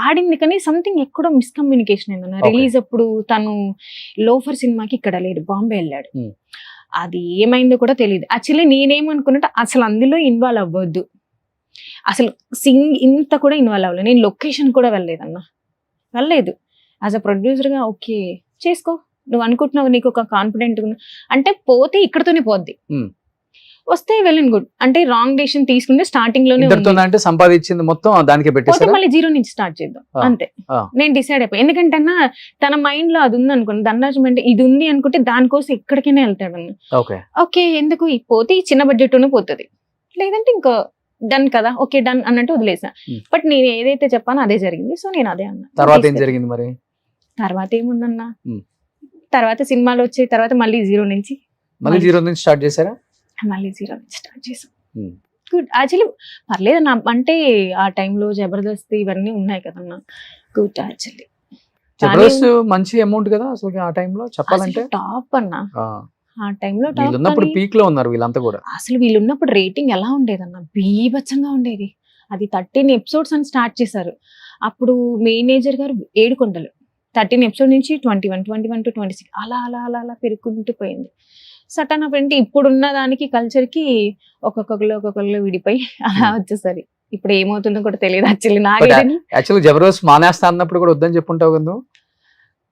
ఆడింది కానీ సంథింగ్ ఎక్కడో మిస్కమ్యూనికేషన్ అయిందన్న. రిలీజ్ అప్పుడు తను లోఫర్ సినిమాకి ఇక్కడ లేడు, బాంబే వెళ్ళాడు. అది ఏమైందో కూడా తెలియదు. యాక్చువల్లీ నేనేమనుకున్నట్టు అసలు అందులో ఇన్వాల్వ్ అవ్వద్దు, అసలు ఇంత కూడా ఇన్వాల్వ్ అవ్వలేదు. నేను లొకేషన్ కూడా వెళ్ళలేదు. యాజ్ అ ప్రొడ్యూసర్గా ఓకే చేసుకో, నువ్వు అనుకుంటున్నావు నీకు ఒక కాన్ఫిడెంట్ అంటే పోతే ఇక్కడతోనే పోద్ది, వస్తే వెల్ అండ్ గుడ్. అంటే రాంగ్ డెసిషన్ తీసుకుంటే స్టార్టింగ్ లోనే అంటే సంపాదించింది మొత్తం దానికే పెట్టేసి మళ్ళీ 0 నుంచి స్టార్ట్ చేద్దాం అంతే. నేను డిసైడ్ అయిపోయి, ఎందుకంటే తన మైండ్ లో అది ఉంది అనుకోండి, ధనరాజ్ అంటే ఇది ఉంది అనుకుంటే దానికోసం ఎక్కడికైనా వెళ్తాడు అన్న. ఓకే ఎందుకు పోతే ఈ చిన్న బడ్జెట్ లోనే పోతుంది, లేదంటే ఇంకా డన్ కదా, ఓకే డన్ అన్నట్టు వదిలేసా. బట్ నేను ఏదైతే చెప్పానో అదే జరిగింది. సో నేను అదే అన్నా. తర్వాత ఏం జరిగింది మరి? తర్వాత ఏముందన్నా, తర్వాత సినిమాలు వచ్చే తర్వాత మళ్ళీ 0 నుంచి స్టార్ట్ చేశారా? మళ్ళీ 0 నుంచి స్టార్ట్ చేసాం. గుడ్. యాక్చువల్లీ పర్లేదు నా, అంటే ఆ టైంలో జబర్దస్త్ ఇవన్నీ ఉన్నాయి కదన్నా, గుడ్. యాక్చువల్లీ జబర్దస్త్ మంచి అమౌంట్ కదా అసలు ఆ టైంలో చెప్పాలంటే, టాప్ అన్న. ఆ టైంలో వీళ్ళున్నప్పుడు పీక్ లో ఉన్నారు వీళ్ళంతా కూడా. అసలు వీళ్ళు ఉన్నప్పుడు రేటింగ్ ఎలా ఉండేదన్న, బీభత్సంగా ఉండేది. అది 13 ఎపిసోడ్స్ అని స్టార్ట్ చేశారు. అప్పుడు మేనేజర్ గారు 7 కొండలు, 13 ఎపిసోడ్ నుంచి 21 to 26 అలా అలా అలా అలా పెరుగుకుంటూ పోయింది. సటన్ ఆఫ్ అంటే ఇప్పుడున్న దానికి కల్చర్ కి ఒక్కొక్కరు విడిపోయి అలా వచ్చేసరి ఇప్పుడు ఏమవుతుందో కూడా తెలియదు. యాక్చువల్లీ జబర్దస్త్ మానేస్తా అన్నప్పుడు కూడా వద్దని చెప్పుంటావు కదా.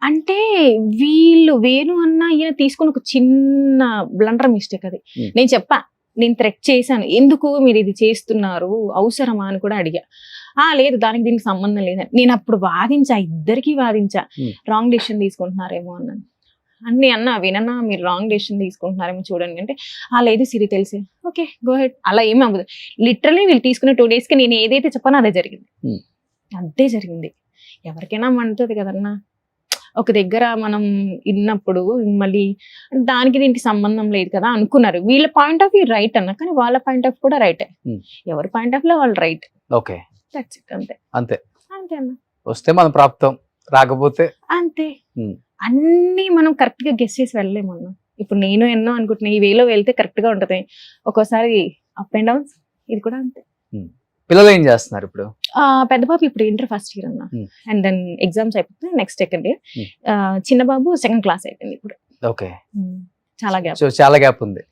అంటే వీళ్ళు వేణు అన్న ఈయన తీసుకుని ఒక చిన్న బ్లండర్ మిస్టేక్ అది. నేను చెప్పా, నేను థ్రెట్ చేశాను, ఎందుకు మీరు ఇది చేస్తున్నారు, అవసరమా అని కూడా అడిగా. లేదు దానికి దీనికి సంబంధం లేదని నేను అప్పుడు వాదించా, ఇద్దరికి వాదించా, రాంగ్ డెసిషన్ తీసుకుంటున్నారేమో అన్నాను. అన్ని అన్నా వినన్నా, మీరు రాంగ్ డెసిషన్ తీసుకుంటున్నారేమో చూడండి అంటే, లేదు సిరి తెలిసి, ఓకే గో హెడ్. అలా ఏమి అవ్వదు. లిటరలీ వీళ్ళు తీసుకున్న 2 days కి నేను ఏదైతే చెప్పానో అదే జరిగింది. అదే జరిగింది. ఎవరికైనా మండుతుంది కదన్నా, ఒక దగ్గర మనం విన్నప్పుడు మళ్ళీ దానికి దీనికి సంబంధం లేదు కదా అనుకున్నారు. వీళ్ళ పాయింట్ ఆఫ్ వ్యూ రైట్ అన్న, కానీ వాళ్ళ పాయింట్ ఆఫ్ కూడా రైటే. ఎవరి పాయింట్ ఆఫ్ లో వాళ్ళు రైట్. Okay that's it. అంతే అంతే అంతే అన్న. వస్తే మన ప్రాప్తం, రాకపోతే అంతే. అన్ని మనం కరెక్ట్ గా గెస్ చేసి వెళ్ళలేమన్నా. ఇప్పుడు నేను ఎన్నో అనుకుంటున్నా, ఈ వేలో వెళ్తే కరెక్ట్ గా ఉంటది, ఒక్కోసారి అప్ అండ్ డౌన్స్. ఇది కూడా అంతే. పిల్లలు ఏం చేస్తున్నారు ఇప్పుడు? పెద్ద బాబు ఇప్పుడు ఇంటర్ ఫస్ట్ ఇయర్ అన్న, అండ్ దెన్ ఎగ్జామ్స్ అయిపోతుంది, నెక్స్ట్ సెకండ్ ఇయర్. చిన్న బాబు 2nd class అయిపోయింది ఇప్పుడు. ఓకే, చాలా గ్యాప్ ఉంది.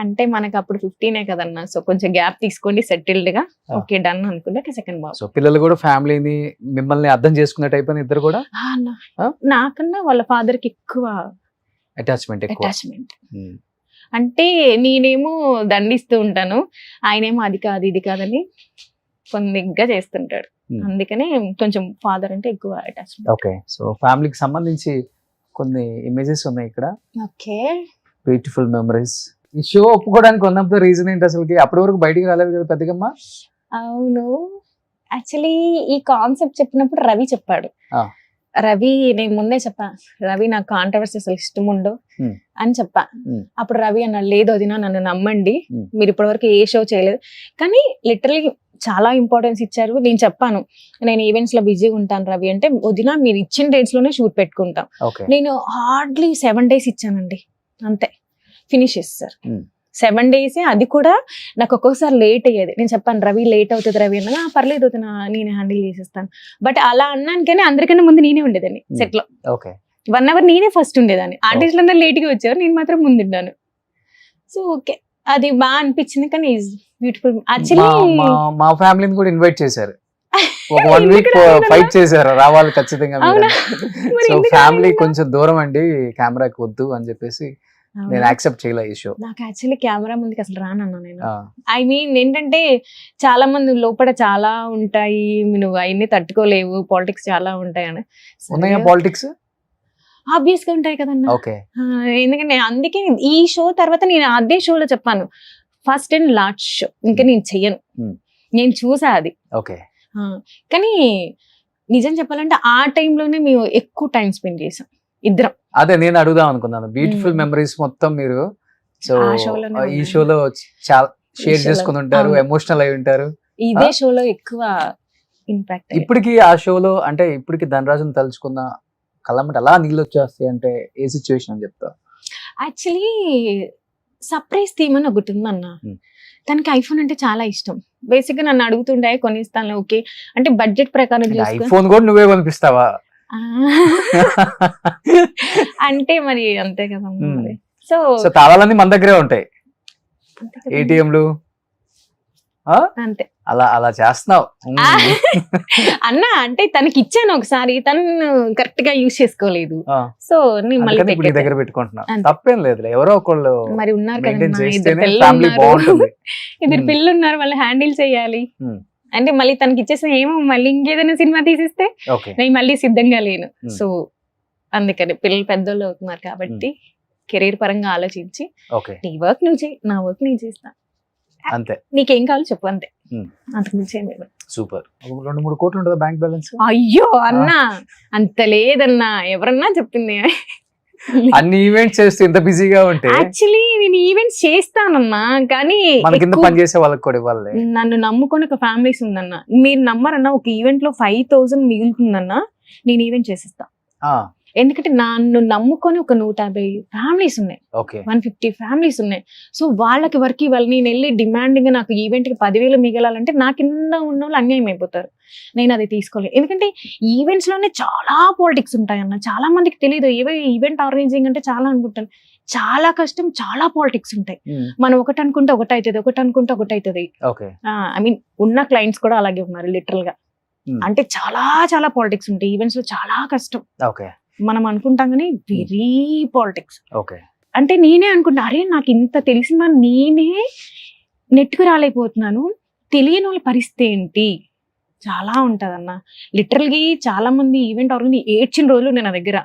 అంటే మనకు అప్పుడు 15 కదన్నా, సో కొంచెం గ్యాప్ తీసుకోండి, సెటిల్డ్ గా ఓకే డన్ అనుకుంటే సెకండ్ బాబు. సో పిల్లలు కూడా ఫ్యామిలీని మిమ్మల్ని అర్థం చేసుకునే టైప్ అని ఇద్దరు కూడా? నాకన్నా వాళ్ళ ఫాదర్ కి ఎక్కువ అటాచ్మెంట్. అంటే నేనేమో దండిస్తూ ఉంటాను, ఆయనేమో అది కాదు ఇది కాదని కొద్దిగా చేస్తుంటాడు. అందుకనే కొంచెం ఫాదర్ అంటే ఎక్కువ అటాచ్మెంట్. ఓకే, సో ఫ్యామిలీకి సంబంధించి కొన్ని ఇమేజెస్ ఉన్నాయి ఇక్కడ. Okay, beautiful memories. ఈ షో ఒప్పుకోవడానికి వన్ ఆఫ్ ద రీజన్ ఏంటి అసలుకి? అప్పటి వరకు బయటికి రాలేదు కదా పెద్దగమ్మ. అవును, యాక్చువల్లీ ఈ కాన్సెప్ట్ చెప్పినప్పుడు రవి చెప్పాడు. రవి, నేను ముందే చెప్పా, రవి నాకు కాంట్రవర్సీ అసలు ఇష్టం ఉండవు అని చెప్పా. అప్పుడు రవి అన్నాడు, లేదు వదినా నన్ను నమ్మండి, మీరు ఇప్పటివరకు ఏ షో చేయలేదు, కానీ లిటరలీ చాలా ఇంపార్టెన్స్ ఇచ్చారు. నేను చెప్పాను, నేను ఈవెంట్స్ లో బిజీగా ఉంటాను రవి అంటే, వదినా మీరు ఇచ్చిన డేట్స్ లోనే షూట్ పెట్టుకుంటాం. నేను హార్డ్లీ 7 days ఇచ్చానండి, అంతే ఫినిష్ చేస్తారు. 7 days, అది కూడా నాకు ఒక్కొక్కసారి లేట్ అయ్యేది. నేను చెప్పాను రవి లేట్ అవుతుంది రవి అన్నా, పర్లేదు అవుతున్నా నేను హ్యాండిల్ చేసేస్తాను. బట్ అలా అన్నానికనే అందరికన్నా ముందు నేనే ఉండేదాన్ని సెట్ లో. 1 hour నేనే ఫస్ట్ ఉండేదాన్ని. ఆర్టిస్టులు అందరూ లేట్ గా వచ్చారు, నేను మాత్రం ముందున్నాను. సో ఓకే, అది బాగా అనిపించింది. కానీ బ్యూటిఫుల్. యాక్చువల్లీ మా ఫ్యామిలీని కూడా ఇన్వైట్ చేశారు, ఒక 1 week ఫైట్ చేశారు, రావాలి ఖచ్చితంగా. సో ఫ్యామిలీ కొంచెం దూరం అండి, కెమెరాకి వద్దు అని చెప్పేసి నేను యాక్సెప్ట్ చేయలే ఈ షో. నాకు యాక్చువల్లీ కెమెరా ముందుకి అసలు రానన్నా నేను. ఐ మీన్ ఏంటంటే చాలా మంది లోపల చాలా ఉంటాయి, నువ్వు అవన్నీ తట్టుకోలేవు, పాలిటిక్స్ చాలా ఉంటాయి అని. ఉన్నాయా పాలిటిక్స్? ఆబ్వియస్ గా ఉంటాయి కదన్నా. ఓకే. ఎందుకంటే అందుకే ఈ షో తర్వాత నేను అదే షోలో చెప్పాను, ఫస్ట్ అండ్ లాస్ట్ షో ఇంకా నేను చెయ్యను. నేను చూసా అది. ఓకే. కానీ నిజం చెప్పాలంటే ఆ టైంలోనే మేము ఎక్కువ టైం స్పెండ్ చేసాం ఇద్దరం. అదే నేను అడుగుదాం అనుకున్నాను, బ్యూటిఫుల్ మెమరీస్ మొత్తం మీరు సో ఆ షోలోనే ఈ ఉన్నాయి. షోలో చాలా షేర్ షోలో. చేసుకుని ఉంటారు, అవును. ఎమోషనల్ అయి ఉంటారు. ఇదే షోలో ఎక్కువ ఇంపాక్ట్. ఇప్పటికి ఆ షోలో అంటే ఇప్పటికి ధనరాజుని తలుచుకున్న కళ్ళమ్మట అలా నీళ్ళు వచ్చేస్తాయి అంటే ఏ సిచ్యువేషన్ అని చెప్తా? యాక్చువల్లీ సర్ప్రైజ్ థీమ్ అని ఒకటి ఉందన్న. తనకి ఐఫోన్ అంటే చాలా ఇష్టం. బేసిక్ గా నన్ను అడుగుతుండే కొనిస్తాను, ఓకే అంటే బడ్జెట్ ప్రకారం చూసుకొని. ఐఫోన్ కూడా నువ్వే కొనిపిస్తావా? ఆ, అంటే మరి అంతే కదా మరి. సో సో తాళాలన్నీ మన దగ్గరే ఉంటాయి, అంతే కదా. ఏటీఎంలు అంతే అలా అలా చేస్తున్నావు. అన్న అంటే తనకి ఇచ్చాను ఒకసారి, తను కరెక్ట్ గా యూజ్ చేసుకోలేదు. సో నేను మళ్ళీ అందుకని ఇప్పుడు నీ పెట్టేసా. దగ్గర పెట్టుకుంటున్నా. అంతే. తప్పేం లేదులే, ఎవరో ఒకళ్ళు మరి ఉన్నారు మెయింటైన్ కదా, చేస్తేనే ఇద్దరు పిల్లలు ఫ్యామిలీ ఉన్నారు. బాగుంటుంది. ఇద్దరు పిల్లలు ఉన్నారు, వాళ్ళు హ్యాండిల్ చేయాలి. అంటే మళ్ళీ తనకి ఇచ్చేస్తే ఏమో మళ్ళీ ఇంకేదైనా సినిమా తీసిస్తే ఓకే. నేను మళ్ళీ సిద్ధంగా లేను. Hmm. సో అందుకని పిల్లలు పెద్దోళ్ళు అవుతున్నారు కాబట్టి కెరీర్ పరంగా ఆలోచించి ఓకే. నీ వర్క్ నువ్వు చేయి, నా వర్క్ నేను చేస్తా, అంతే. నీకేం కావాలో చెప్పు అంతే. Hmm. అంతకు మించి ఏం లేదు. సూపర్. 2-3 కోట్లు ఉంటుందా బ్యాంక్ బ్యాలెన్స్? అయ్యో అన్నా అంత లేదన్నా, ఎవరన్నా చెప్పింది. అన్ని ఈవెంట్స్ చేస్తూ ఇంత బిజీగా ఉంటే యాక్చువల్లీ నేను ఈవెంట్స్ చేస్తానన్నా, కానీ మన కింద ఎక్కువ- పని చేసే వాళ్ళకి కూడా ఇవ్వాలి. నన్ను నమ్ముకొని ఒక ఫ్యామిలీస్ ఉందన్న. మీరు నమ్మరన్నా, ఒక ఈవెంట్ లో 5,000 మిగులుతుందన్నా, నేను ఈవెంట్ చేసిస్తా. ఎందుకంటే నన్ను నమ్ముకొని ఒక 150 ఫ్యామిలీస్ ఉన్నాయి, ఓకే. 150 ఫ్యామిలీస్ ఉన్నాయి. సో వాళ్ళకి వర్క్ ఇవ్వాలి. నేను వెళ్ళి డిమాండింగ్ నాకు ఈవెంట్ కి 10,000 మిగలాలంటే నా కింద ఉన్న వాళ్ళు అన్యాయం అయిపోతారు. నేను అది తీసుకోలేదు. ఎందుకంటే ఈవెంట్స్ లోనే చాలా పాలిటిక్స్ ఉంటాయన్న. చాలా మందికి తెలియదు. ఈవెంట్ ఆర్గనైజింగ్ అంటే చాలా అనుకుంటాను, చాలా కష్టం, చాలా పాలిటిక్స్ ఉంటాయి. మనం ఒకటి అనుకుంటే ఒకటి అవుతుంది, ఒకటి అనుకుంటే ఒకటి అవుతుంది. ఓకే. ఐ మీన్ ఉన్న క్లయింట్స్ కూడా అలాగే ఉన్నారు లిటరల్ గా. అంటే చాలా చాలా పాలిటిక్స్ ఉంటాయి ఈవెంట్స్ లో, చాలా కష్టం. ఓకే. మనం అనుకుంటాం కానీ వెరీ పాలిటిక్స్. ఓకే. అంటే నేనే అనుకుంటా, అరే నాకు ఇంత తెలిసిన నేనే నెట్టుకు రాలేకపోతున్నాను, తెలియని వాళ్ళ పరిస్థితి ఏంటి, చాలా ఉంటదన్న. లిటరల్ గా చాలా మంది ఈవెంట్ ఆర్గనైజ్ ఏడ్చిన రోజులు నేను నా దగ్గర.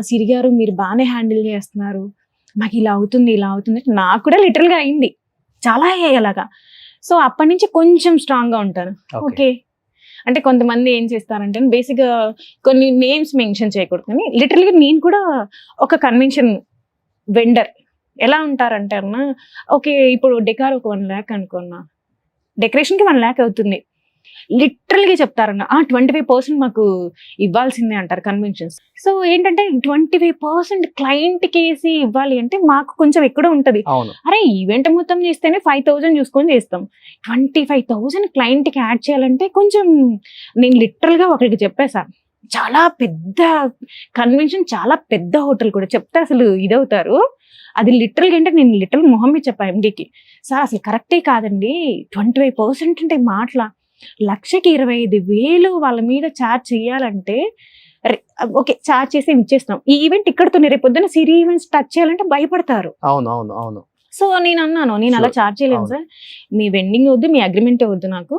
సిరి గారు మీరు బాగానే హ్యాండిల్ చేస్తున్నారు, మాకు ఇలా అవుతుంది ఇలా అవుతుంది. నాకు కూడా లిటరల్ గా అయింది, చాలా అలాగా. సో అప్పటి నుంచి కొంచెం స్ట్రాంగ్ గా ఉంటాను. ఓకే. అంటే కొంతమంది ఏం చేస్తారంటే బేసిక్ గా కొన్ని నేమ్స్ మెన్షన్ చేయకూడదు, కానీ లిటరల్ గా నేను కూడా ఒక కన్వెన్షన్ వెండర్ ఎలా ఉంటారంటే అన్న, ఓకే ఇప్పుడు డెకార్ ఒక 1 lakh అనుకున్నా, డెకరేషన్ కి 1 lakh అవుతుంది. లిటరల్ గా చెప్తారన్న 25% మాకు ఇవ్వాల్సిందే అంటారు కన్వెన్షన్స్. సో ఏంటంటే 25% క్లయింట్ కేసి ఇవ్వాలి అంటే మాకు కొంచెం ఎక్కడో ఉంటది. అరే ఈవెంట్ మొత్తం చేస్తేనే 5,000 చూసుకొని చేస్తాం, 25,000 క్లయింట్ కి యాడ్ చేయాలంటే కొంచెం. నేను లిటరల్ గా ఒకరికి చెప్పేసా, చాలా పెద్ద కన్వెన్షన్, చాలా పెద్ద హోటల్ కూడా చెప్తే అసలు ఇదవుతారు. అది లిటరల్ గా అంటే నేను లిటరల్ మొహం మీద చెప్పా ఎండికి, సార్ అసలు కరెక్టే కాదండి, 25% అంటే మాటల 1,25,000 వాళ్ళ మీద ఛార్జ్ చేయాలంటే ఓకే ఛార్జ్ చేసి ఇచ్చేస్తాం. ఈ ఈవెంట్ ఇక్కడతో రేపు పొద్దున్న సిరి ఈవెంట్స్ టచ్ చేయాలంటే భయపడతారు. అవును. సో నేను అన్నాను, నేను అలా ఛార్జ్ చేయలేను సార్, మీ వెండింగ్ వద్దు, మీ అగ్రిమెంటే వద్దు, నాకు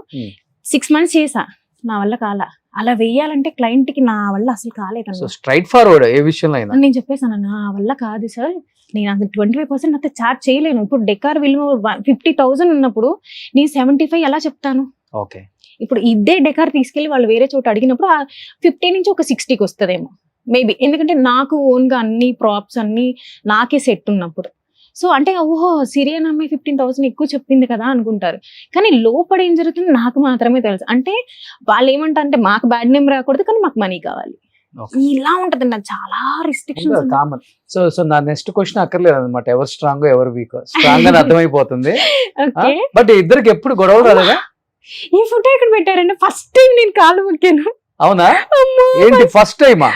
6 months చేసా, నా వల్ల కాలా. అలా వెయ్యాలంటే క్లయింట్ కి నా వల్ల అసలు కాలేదన్న. స్ట్రైట్ ఫార్వర్డ్ ఏ విషయంలో అయినా నేను చెప్పేసాను, నా వల్ల కాదు సార్, నేను అసలు 25% అయితే ఛార్జ్ చేయలేను. ఇప్పుడు డెకార్ విలువ 50,000 ఉన్నప్పుడు నేను 75 ఎలా చెప్తాను? ఓకే. ఇప్పుడు ఇదే డెకార్ తీసుకెళ్లి వాళ్ళు వేరే చోట అడిగినప్పుడు 50 నుంచి ఒక 60కి వస్తుందేమో మేబీ, ఎందుకంటే నాకు ఓన్ గా అన్ని ప్రాప్స్ అన్ని నాకే సెట్ ఉన్నప్పుడు. సో అంటే ఓహో సిరియన్ అమ్మాయి 15,000 ఎక్కువ చెప్పింది కదా అనుకుంటారు, కానీ లోపల ఏం జరుగుతుంది నాకు మాత్రమే తెలుసు. అంటే వాళ్ళు ఏమంటారు అంటే మాకు బ్యాడ్ నేమ్ రాకూడదు, కానీ మాకు మనీ కావాలి, ఇలా ఉంటది. నాకు చాలా రిస్ట్రిక్షన్స్ కామన్. సో నా నెక్స్ట్ క్వశ్చన్ అక్కర్లేదు అనమాట, ఎవరు స్ట్రాంగ్ ఎవరు వీక్, స్ట్రాంగ్ అని అర్థమైపోతుంది. బట్ ఇద్దరికి ఎప్పుడు గొడవలు రాలేదా? ఈ ఫోటో ఎక్కడ పెట్టారంటే ఫస్ట్ టైం నేను కాళ్ళు మొక్కాను. అవునా? ఏంటి ఫస్ట్ టైమా?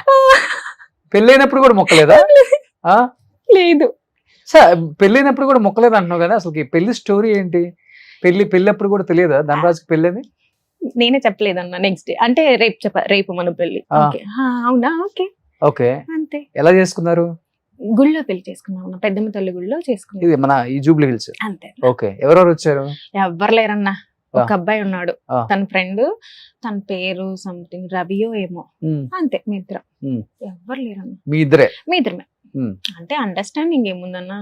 పెళ్ళైనప్పుడు కూడా మొక్కలేదా? లేదు సార్, పెళ్ళైనప్పుడు కూడా మొక్కలేదు అంటున్నావు కదా, అసలు పెళ్లి స్టోరీ ఏంటి? పెళ్ళప్పుడు కూడా తెలియదా ధనరాజుకి పెళ్ళని? నేనే చెప్పలేదన్న. నెక్స్ట్ డే అంటే రేపు మన పెళ్లి. అవునా? Okay okay. అంతే. ఎలా చేసుకున్నారు? గుళ్ళో పెళ్లి చేసుకున్నాం అన్న, పెద్దమ్మ తల్లి గుళ్ళో చేసుకున్నాం ఇది మన ఈ జూబ్లీ హిల్స్. అంతే. ఓకే, ఎవరెవరు వచ్చారు? ఎవ్వరు లేరన్నా, ఒక అబ్బాయి ఉన్నాడు, ఆ. తన ఫ్రెండ్, తన పేరు సంథింగ్ రవియో ఏమో, అంతే. మీ ఇద్దరం, ఎవ్వరు లేరన్నా, మీ ఇద్దరే? మీ ఇద్దరమే. అంటే అండర్స్టాండింగ్ ఏముందన్నా,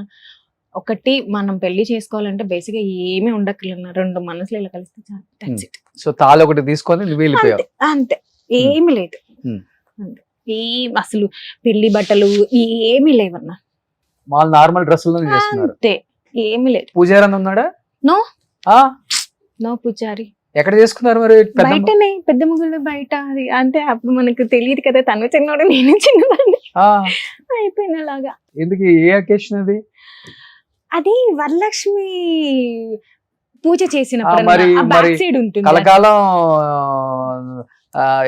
ఒకటి మనం పెళ్లి చేసుకోవాలంటే బేసిక్ గా ఏమీ ఉండక్కర్లేదన్నా, రెండు మనసులు ఇలా కలిస్తే చాలు. That's it. సో తాళి ఒకటి తీసుకొని నువ్వు వెళ్ళిపోయావు? అంతే, అంతే, ఏమి లేదు. అంతే, అసలు పెళ్లి బట్టలు ఏమీ లేవన్నా, మాల్ నార్మల్ డ్రెస్సుల్లో చేస్తున్నారు? అంతే, ఏమి లేదు. పూజారి అని ఉన్నాడా? నో ఆ, నో పూజారి. ఎక్కడ చేసుకున్నారు మరి? బయటనే, పెద్ద ముగ్గులు బయట. అది అంటే అప్పుడు మనకు తెలియదు కదా, తను చిన్నవాడు నేను చిన్నవాడిని, అయిపోయినలాగా. ఎందుకు, ఏ అకేషన్ అది? అది వరలక్ష్మి పూజ మరి చేసినప్పుడు మరి బ్యాక్ సైడ్ ఉంటుంది. కలకాలం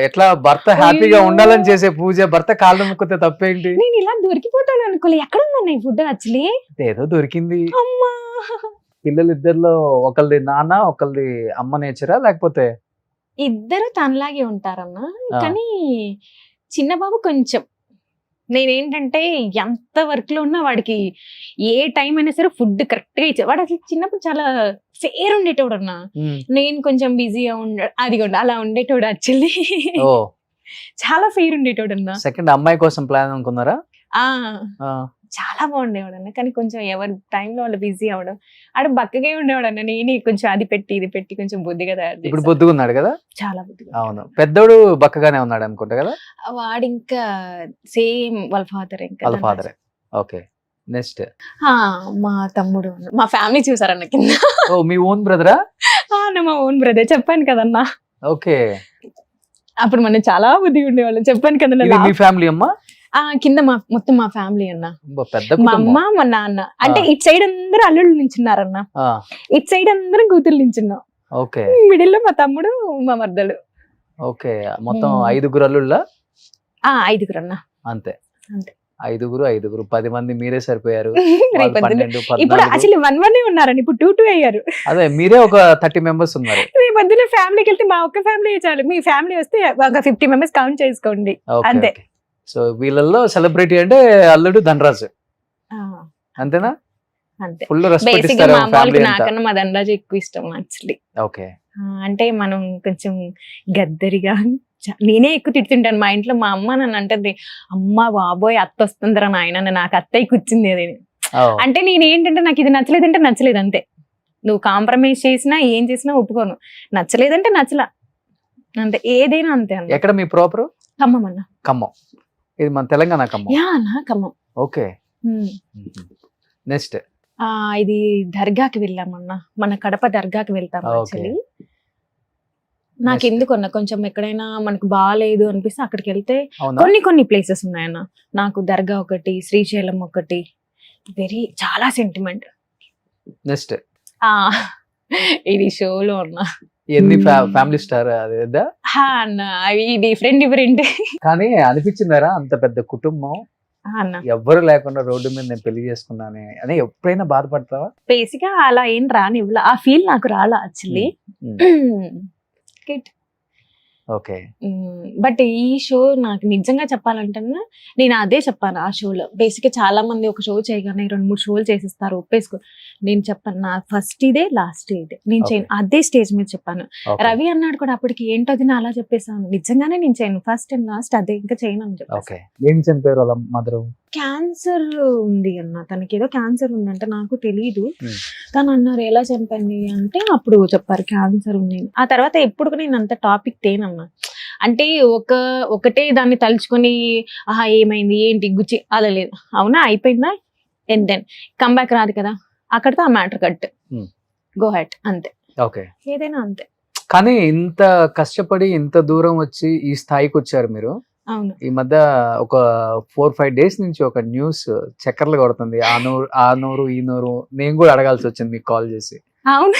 ఎట్లా భర్త హ్యాపీగా ఉండాలని చేసే పూజ, భర్త కాళ్ళు ముక్కితే తప్పేంటి? నేను ఇలా దొరికిపోతాను అనుకోలే, ఎక్కడ ఉందన్న ఈ ఫుడ్ యాక్చువల్లీ. ఏదో దొరికింది. అమ్మా, పిల్లలు ఇద్దరిలో ఒకళ్ళది నాన్న ఒకళ్ళది అమ్మ నేచరా, లేకపోతే? ఇద్దరు తనలాగే ఉంటారన్న, ఆ. కానీ చిన్న బాబు కొంచెం, నేనేంటంటే ఎంత వర్క్ లో ఉన్నా వాడికి ఏ టైం అయినా సరే ఫుడ్ కరెక్ట్ గా ఇచ్చాడు. వాడు అసలు చిన్నప్పుడు చాలా ఫేర్ ఉండేటోడు అన్న, నేను కొంచెం బిజీగా అది కూడా అలా ఉండేటోడు యాక్చువల్లీ. ఓ, చాలా ఫేర్ ఉండేటోడు అన్న. సెకండ్ అమ్మాయి కోసం ప్లాన్ అనుకున్నారా? చాలా బాగుండేవాడు అన్న, కానీ కొంచెం ఎవరి టైంలో వాళ్ళు బిజీ అవడం, ఆడ బక్కగా ఉండేవాడు అన్న. నేనే కొంచెం అది పెట్టి ఇది పెట్టి కొంచెం బుద్ధిగా తయారు ఇప్పుడు చేశాను. బొద్దుగా ఉన్నాడు కదా? చాలా బుద్ధిగా. అవును, పెద్దోడు బక్కగానే ఉన్నాడు అనుకుంటా కదా? వాడు ఇంకా సేమ్ వాళ్ళ ఫాదర్, ఇంకా వాళ్ళ ఫాదరే. Okay, next? మా తమ్ముడు, మా ఫ్యామిలీ చూసారన్న కింద. ఓ, మీ ఓన్ బ్రదరా? మా ఓన్ బ్రదర్, చెప్పాను కదన్నా. ఓకే, అప్పుడు మనం చాలా బుద్ధిగా ఉండేవాళ్ళం, చెప్పాను ఇది కదన్నా. మీ ఫ్యామిలీ అమ్మా? కింద మొత్తం మా ఫ్యామిలీ అన్న, పెద్ద మా కుటుంబం. అమ్మ మా నాన్న. అంటే ఇటు సైడ్ అందరూ అల్లుళ్ళు నించున్నారన్న, ఆ, ఇటు సైడ్ అందరం కూతురు నించున్నాం, ఓకే మిడిల్ లో మా తమ్ముడు మా మర్దలు. ఓకే, మొత్తం 5 అల్లుళ్ళ? 5 అన్న, అంతే. అంతే. 5 10 మంది మీరే సరిపోయారు. రేపు వాళ్ళు పొద్దున్న 12, ఇప్పుడు 14. అసలు 1 ఉన్నారని, ఇప్పుడు 2 అయ్యారు. అదే, మీరే ఒక 30 మెంబర్స్ ఉన్నారు. రేపు పొద్దున్న ఫ్యామిలీకి వెళ్తే మా ఒక్క ఫ్యామిలీ చాలు, మీ ఫ్యామిలీ వస్తే ఒక 50 మెంబర్స్ కౌంట్ చేసుకోండి. ఓకే, అంతే. ఓకే. సో వీళ్ళల్లో సెలబ్రిటీ అంటే అల్లుడు ధనరాజు, అంతేనా? అంతే. ఫుల్ రెస్పెక్ట్ బేసిక్ గా ఇస్తారు మా ఫ్యామిలీ అమ్మకి అంతా? నాకన్నా మా దండాజు ఎక్కువ ఇష్టం యాక్చువల్లీ. ఓకే, అంటే మనం కొంచెం గద్దరిగా, నేనే ఎక్కువ తిడుతుంటాను మా ఇంట్లో. మా అమ్మ నన్ను అంటది, అమ్మ బాబోయ్ అత్త వస్తుందిరా నాయన, నాకు అత్తయ్య కూర్చుంది అది. ఓ, అంటే నేను ఏంటంటే నాకు ఇది నచ్చలేదంటే నచ్చలేదు అంతే. నువ్వు కాంప్రమైజ్ చేసినా ఏం చేసినా ఒప్పుకోను, నచ్చలేదంటే నచ్చలా అంతే, ఏదైనా అంతే అన్న. ఎక్కడ మీ ప్రాపర్? ఖమ్మం అన్న. ఖమ్మం, ఇది మన తెలంగాణ ఖమ్మం. యా అన్న, ఖమ్మం. Okay, next? ఇది దర్గాకి వెళ్ళామన్న, మన కడప దర్గాకి వెళ్తాం Okay. యాక్చువల్లీ. నాకు ఎందుకన్నా కొంచెం ఎక్కడైనా మనకు బాగాలేదు అనిపిస్తే అక్కడికి వెళ్తే అవునా? కొన్ని ప్లేసెస్ ఉన్నాయన్న. నాకు దర్గా ఒకటి, శ్రీశైలం ఒకటి, చాలా సెంటిమెంట్. నెక్స్ట్? ఇది షోలో అన్న. ఎన్ని ఫ్యామిలీ స్టార్ అదేదా? అన్న అవి డిఫరెంట్. కానీ అనిపించిందారా అంత పెద్ద కుటుంబం అన్న ఎవ్వరు లేకుండా రోడ్డు మీద నేను పెళ్లి చేసుకున్నానే అని ఎప్పుడైనా బాధపడతావా? బేసిక్ గా అలా ఏం రానివ్వలా, ఆ ఫీల్ నాకు రాలా యాక్చువల్లీ. ఓకే, బట్ ఈ షో నాకు నిజంగా చెప్పాలంటే నేను అదే చెప్పాను ఆ షోలో. బేసిక్ గా చాలా మంది ఒక షో చేయగానే 2-3 షోలు చేసేస్తారు, ఒప్పేసుకో. నేను చెప్పాను నా ఫస్ట్ ఇదే లాస్ట్ ఇదే, నేను చేయను. అదే స్టేజ్ మీద చెప్పాను. రవి అన్నాడు కూడా అప్పటికి, ఏంటది నా అలా చెప్పేసాను. నిజంగానే నేను చేయను, ఫస్ట్ అండ్ లాస్ట్ అదే, ఇంకా చేయను అని చెప్పాను. ఓకే, ఏం చనిపోయారు వాళ్ళ మదర్? క్యాన్సర్ ఉంది అన్న, తనకి ఏదో క్యాన్సర్ ఉందంటే, నాకు తెలీదు. తను అన్నారు ఎలా చనిపోయింది అంటే, అప్పుడు చెప్పారు క్యాన్సర్ ఉంది. ఆ తర్వాత ఎప్పుడు నేను అంత టాపిక్ తేనన్నా. అంటే ఒకటే దాన్ని తలుచుకొని ఆహా ఏమైంది ఏంటి గుచ్చి అలా లేదు. అవునా అయిపోయిందా, అండ్ దెన్ కమ్బ్యాక్ రాదు కదా, అక్కడితో ఆ మ్యాటర్ కట్, గో హెడ్ అంతే. ఓకే, ఏదైనా అంతే. కానీ ఇంత కష్టపడి ఇంత దూరం వచ్చి ఈ స్థాయికి వచ్చారు మీరు. అవును. ఈ మధ్య ఒక 4-5 డేస్ నుంచి ఒక న్యూస్ చక్కర్లు కొడుతుంది, ఆ నోరు ఈ నోరు. నేను కూడా అడగాల్సి వచ్చింది మీకు కాల్ చేసి. అవును,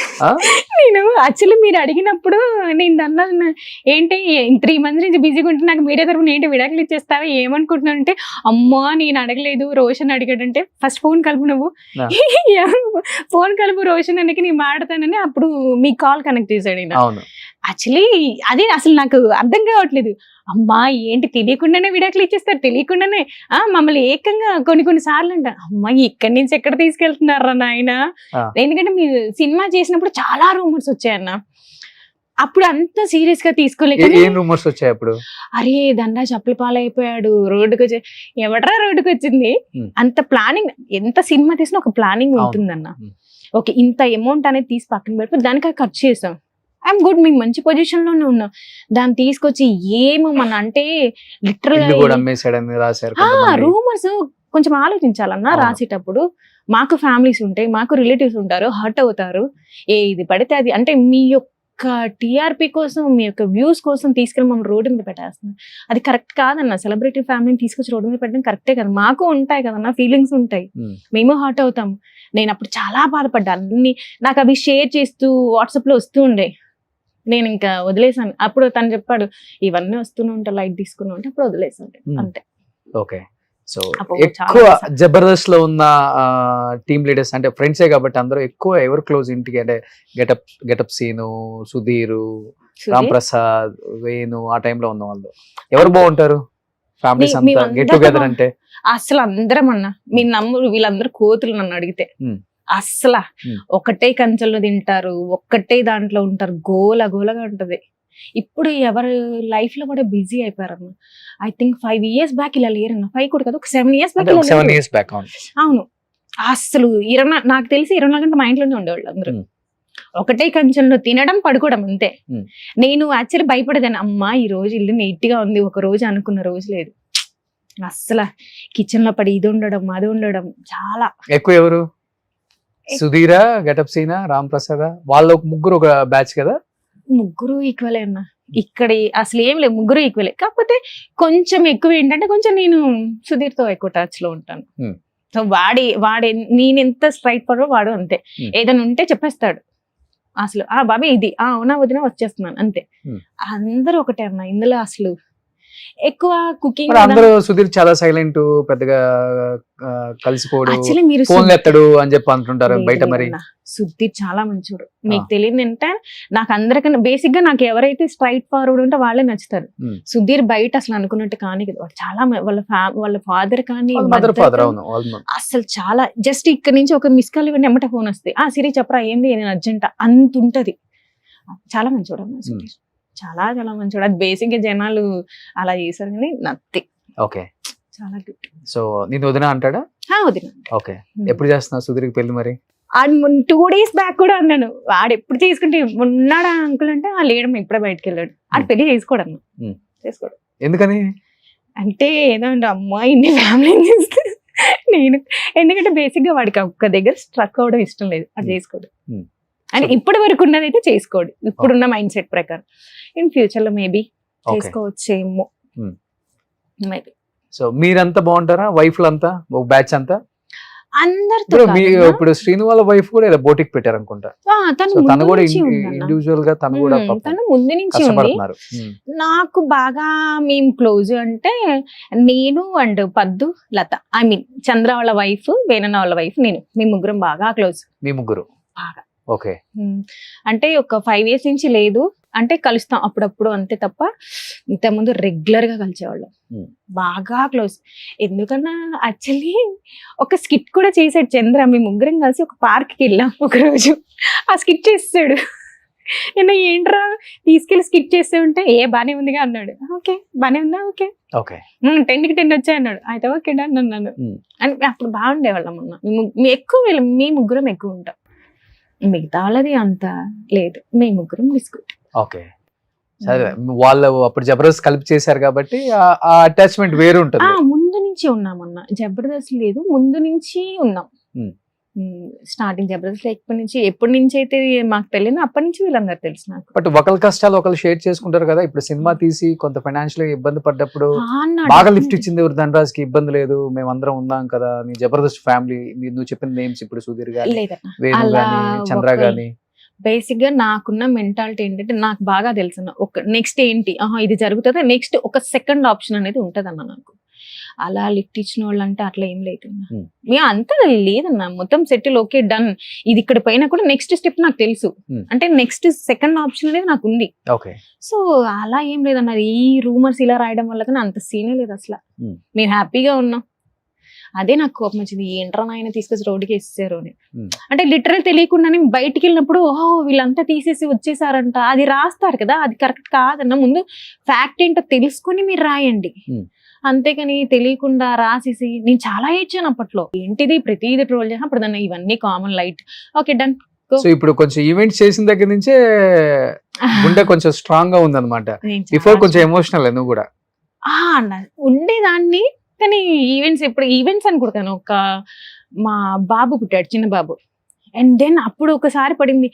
నేను యాక్చువల్లీ మీరు అడిగినప్పుడు నేను అన్నాను ఏంటి 3 months నుంచి బిజీగా ఉంటే నాకు మీడియా తరఫున ఏంటి విడాకులు ఇచ్చేస్తావా ఏమనుకుంటున్నాను అంటే, అమ్మా నేను అడగలేదు, రోషన్ అడిగాడంటే ఫస్ట్ ఫోన్ కలుపు నువ్వు, ఫోన్ కలుపు రోషన్ అన్నకి నేను మాడతానని అప్పుడు మీ కాల్ కనెక్ట్ చేశాడు. అవును, యాక్చువల్లీ అదే అసలు నాకు అర్థం కావట్లేదు. అమ్మా ఏంటి తెలియకుండానే విడాకులు ఇచ్చేస్తారు, తెలియకుండానే మమ్మల్ని ఏకంగా కొన్ని సార్లు అంట, అమ్మా ఇక్కడి నుంచి ఎక్కడ తీసుకెళ్తున్నారా నాయన. ఎందుకంటే మీరు సినిమా చేసినప్పుడు చాలా రూమర్స్ వచ్చాయన్న, అప్పుడు అంత సీరియస్ గా తీసుకోలేక రూమర్స్ వచ్చాయి అప్పుడు. అరే ధనరాజ్ అప్పుల పాలైపోయాడు, రోడ్డుకి వచ్చి ఎవడరా రోడ్డుకి వచ్చింది. అంత ప్లానింగ్, ఎంత సినిమా తీసినా ఒక ప్లానింగ్ ఉంటుందన్న. ఓకే ఇంత అమౌంట్ అనేది తీసి పక్కన పెడితే దానికి ఖర్చు చేసాం, ఐఎమ్ గుడ్, మేము మంచి పొజిషన్ లోనే ఉన్నాం. దాన్ని తీసుకొచ్చి ఏమో మన అంటే లిటరల్ రూమర్స్ కొంచెం ఆలోచించాలన్నా రాసేటప్పుడు. మాకు ఫ్యామిలీస్ ఉంటాయి, మాకు రిలేటివ్స్ ఉంటారు, హర్ట్ అవుతారు. ఇది పడితే అది అంటే మీ యొక్క టీఆర్పీ కోసం, మీ యొక్క వ్యూస్ కోసం తీసుకెళ్ళి మమ్మల్ని రోడ్డు మీద పెట్టేస్తున్నారు. అది కరెక్ట్ కాదన్న. సెలబ్రిటీ ఫ్యామిలీని తీసుకొచ్చి రోడ్డు మీద పెట్టడం కరెక్టే కదా. మాకు ఉంటాయి కదన్నా ఫీలింగ్స్ ఉంటాయి, మేము హర్ట్ అవుతాం. నేను అప్పుడు చాలా బాధపడ్డాను. నాకు అవి షేర్ చేస్తూ వాట్సాప్ లో వస్తూ ఉండే, నేను ఇంకా వదిలేసాను. అప్పుడు తను చెప్పాడు ఇవన్నీ వస్తూనే ఉంటా, లైట్ తీసుకున్నా ఉంటే అప్పుడు వదిలేసాను అంతే. ఓకే, సో ఎక్కువ జబర్దస్త్ లో ఉన్న టీమ్ లీడర్స్ అంటే ఫ్రెండ్సే కాబట్టి అందరూ ఎక్కువ ఎవరు క్లోజ్ ఇంటికి అంటే గెటప్ సీను, సుధీర్, రామ్ ప్రసాద్, వేణు, ఆ టైంలో ఉన్న వాళ్ళు ఎవరు బాగుంటారు? ఫ్యామిలీస్ అంతా గెట్ టుగెదర్ అంటే అసలు అందరం అన్న, మీరు నమ్మరు, వీళ్ళందరూ కోతులు నన్ను అడిగితే. అస్సలు ఒకటే కంచెల్లో తింటారు, ఒక్కటే దాంట్లో ఉంటారు, గోలగా ఉంటది. ఇప్పుడు ఎవరు లైఫ్ లో కూడా బిజీ అయిపోయారన్న. ఐ థింక్ 5 years బ్యాక్ ఇలా లేరన్న. 5 కూడా కదా, ఒక 7 years బ్యాక్. అవును, అసలు నాకు తెలిసి 24 గంటలు మా ఇంట్లోనే ఉండేవాళ్ళు అందరూ. ఒకటే కంచెంలో తినడం, పడుకోవడం అంతే. నేను యాక్చువల్లీ భయపడేదాన్ని, అమ్మా ఈ రోజు ఇల్లు నీట్ గా ఉంది, ఒక రోజు అనుకున్న రోజు లేదు. అస్సలు కిచెన్ లో పడి ఇది ఉండడం అది ఉండడం చాలా ఎక్కువ. ఎవరు? సుధీరా, గెటప్ సీనా, రామ్ ప్రసాద్, వాళ్ళ ముగ్గురు ఒక బ్యాచ్ కదా? ముగ్గురు ఈక్వలే అన్న. ఇక్కడ అసలు ఏం లేదు, ముగ్గురు ఈక్వలే. కాకపోతే కొంచెం ఎక్కువ ఏంటంటే కొంచెం నేను సుధీర్ తో ఎక్కువ టచ్ లో ఉంటాను. సో వాడే నేను ఎంత స్ట్రైట్ ఫార్వర్డ్ వాడు అంతే. ఏదైనా ఉంటే చెప్పేస్తాడు అసలు, బాబీ ఇది అవునా వదిన వచ్చేస్తున్నాను అంతే. అందరూ ఒకటే అన్న ఇందులో. అసలు ఎక్కువ కుకింగ్ అందరూ సుధీర్ చాలా సైలెంట్, పెద్దగా కలిసిపోడు, ఫోన్ ఎత్తడు అని చెప్పి అంటుంటారు బయట. మరి సుధీర్ చాలా మంచోడు. మీకు తెలియదు అంటే నాకు అందరికన్నా బేసిక్ గా నాకు ఎవరైతే స్ట్రైట్ ఫార్వర్డ్ ఉంటే వాళ్ళే నచ్చుతారు. సుధీర్ బయట అసలు అనుకున్నట్టు కానీ కదా, చాలా వాళ్ళ ఫాదర్ కానీ అసలు చాలా జస్ట్ ఇక్కడ నుంచి ఒక మిస్ కాల్ ఇవ్వండి ఎమ్మట ఫోన్ వస్తాయి, సిరి చెప్పరా ఏంది నేను అర్జెంట్ అంత ఉంటది. చాలా మంచోడు అన్న సుధీర్, చాలా మంచోడు. అది బేసిక్ గా జనాలు అలా చేశారు కానీ నథింగ్. ఓకే, చాలా గుడ్. సో నేను వదిన అంటాడా? వదిన. ఓకే, ఎప్పుడు చేస్తున్నా సుధీర్కి పెళ్లి? మరి 2 days బ్యాక్ కూడా అన్నాను, వాడు ఎప్పుడు చేసుకుంటే ఉన్నాడా అంకుల్ అంటే లేడం ఇప్పుడే బయటకు వెళ్ళాడు. ఆడు పెళ్లి చేసుకోడు చేసుకోడు. ఎందుకని అంటే ఏదో అంటే అమ్మాయి ఇన్ని ఫ్యామిలీ చేస్తే నేను, ఎందుకంటే బేసిక్ గా వాడికి ఒక్క దగ్గర స్ట్రక్ అవడం ఇష్టం లేదు, అది చేసుకోడు. అంటే ఇప్పటి వరకు ఉన్నదైతే చేసుకోడు, ఇప్పుడున్న మైండ్ సెట్ ప్రకారం. ఇన్ ఫ్యూచర్ లో మేబీ చేసుకోవచ్చేమో, మేబీ. సో మీరంతా బాగుంటారా వైఫ్ లంతా, ఒక బ్యాచ్ అంతా? అందరితో. ఇప్పుడు శ్రీను వాళ్ళ వైఫ్ కూడా ఇలా బోటిక్ పెట్టారు అనుకుంటా. తను కూడా ఇండివిజువల్ గా తను ముందు నుంచి ఉంది. నాకు బాగా మేము క్లోజ్ అంటే నేను అండ్ పద్దు, లత, ఐ మీన్ చంద్ర వాళ్ళ వైఫ్, వేణన్న వాళ్ళ వైఫ్, నేను, మీ ముగ్గురం బాగా క్లోజ్. మీ ముగ్గురు బాగా. ఓకే, అంటే ఒక 5 years నుంచి లేదు, అంటే కలుస్తాం అప్పుడప్పుడు అంతే తప్ప ఇంతకుముందు రెగ్యులర్ గా కలిసేవాళ్ళం, బాగా క్లోజ్. ఎందుకన్నా యాక్చువల్లీ ఒక స్కిట్ కూడా చేసాడు చంద్ర. మేము ముగ్గురం కలిసి ఒక పార్క్ కి వెళ్ళాం ఒక రోజు, ఆ స్కిట్ చేసాడు. నేను ఏంట్రా తీసుకెళ్లి స్కిట్ చేస్తే ఉంటే బానే ఉందిగా అన్నాడు. ఓకే బానే ఉందా, ఓకే 10కి 10 వచ్చాయి అన్నాడు. అయితే ఓకే డన్ అన్నాను. అని అప్పుడు బాగుండేవాళ్ళం అన్న. ఎక్కువ మీ ముగ్గురం ఎక్కువ ఉంటాం, మిగతా వాళ్ళది అంత లేదు, మీ ముగ్గురం బిస్కెట్. ఓకే, సరే. వాళ్ళు అప్పుడు జబర్దస్త్ కలిపి చేశారు కాబట్టి ఆ అటాచ్మెంట్ వేరు ఉంటుంది. ముందు నుంచి ఉన్నామన్న, జబర్దస్త్ లేదు ముందు నుంచి ఉన్నాం. స్టార్టింగ్ జబర్దస్త్ ఎప్పటి నుంచి అయితే మాకు తెలియదు అప్పటి నుంచి వీళ్ళందరూ తెలుసు నాకు. బట్ ఒకరి కష్టాలు ఒకరు షేర్ చేసుకుంటారు కదా. ఇప్పుడు సినిమా తీసి కొంత ఫైనాన్షియల్ గా ఇబ్బంది పడ్డప్పుడు బాగా లిఫ్ట్ ఇచ్చింది ఎవరు? ధనరాజ్ కి ఇబ్బంది లేదు, మేము అందరం ఉన్నాం కదా, నీ జబర్దస్త్ ఫ్యామిలీ. నువ్వు చెప్పిన నేమ్స్ ఇప్పుడు సుధీర్ గాని, వేణు గాని, చంద్ర గాని. బేసిక్ గా నాకున్న మెంటాలిటీ ఏంటంటే నాకు బాగా తెలుసు ఒక నెక్స్ట్ ఏంటి, ఇది జరుగుతుందా, నెక్స్ట్ ఒక సెకండ్ ఆప్షన్ అనేది ఉంటది అన్న నాకు. అలా లిఫ్ట్ ఇచ్చిన వాళ్ళు అంటే అట్లా ఏం లేదన్నా. Hmm. మేము అంతా లేదన్నా, మొత్తం సెటిల్, ఓకే డన్. ఇది ఇక్కడ పైన కూడా నెక్స్ట్ స్టెప్ నాకు తెలుసు. Hmm. అంటే నెక్స్ట్ సెకండ్ ఆప్షన్ అనేది నాకు ఉంది. ఓకే. సో అలా ఏం లేదన్నా, ఈ రూమర్స్ ఇలా రాయడం వల్ల కానీ అంత సీనే లేదు అసలు. Hmm. మేము హ్యాపీగా ఉన్నాం. అదే నాకు కోపం వచ్చింది, ఏంట్రా నాయన తీసుకొచ్చి రోడ్డుకి వేసేసారు అని. Hmm. అంటే లిటరల్ తెలియకుండానే బయటికి వెళ్ళినప్పుడు ఓహో వీళ్ళంతా తీసేసి వచ్చేసారంట, అది రాస్తారు కదా, అది కరెక్ట్ కాదన్న. ముందు ఫ్యాక్ట్ ఏంటో తెలుసుకొని మీరు రాయండి. Hmm. అంతేకాని తెలియకుండా రాసేసి, నేను చాలా ఏడ్చాను అప్పట్లో. ఏంటిది ప్రతిదీ ట్రోల్ చేసిన, అప్పుడు దాన్ని ఇవన్నీ common light, okay done. So ఇప్పుడు కొంచెం ఈవెంట్స్ చేసిన దగ్గర నుంచే గుండె కొంచెం స్ట్రాంగ్ గా ఉందన్నమాట. బిఫోర్ కొంచెం ఎమోషనల్ నువ్వు కూడా. ఉండేదాన్ని, కానీ ఈవెంట్స్ అని కొడతాను. ఒక మా బాబు పుట్టాడు, చిన్న బాబు. అండ్ దెన్ అప్పుడు ఒకసారి పడింది,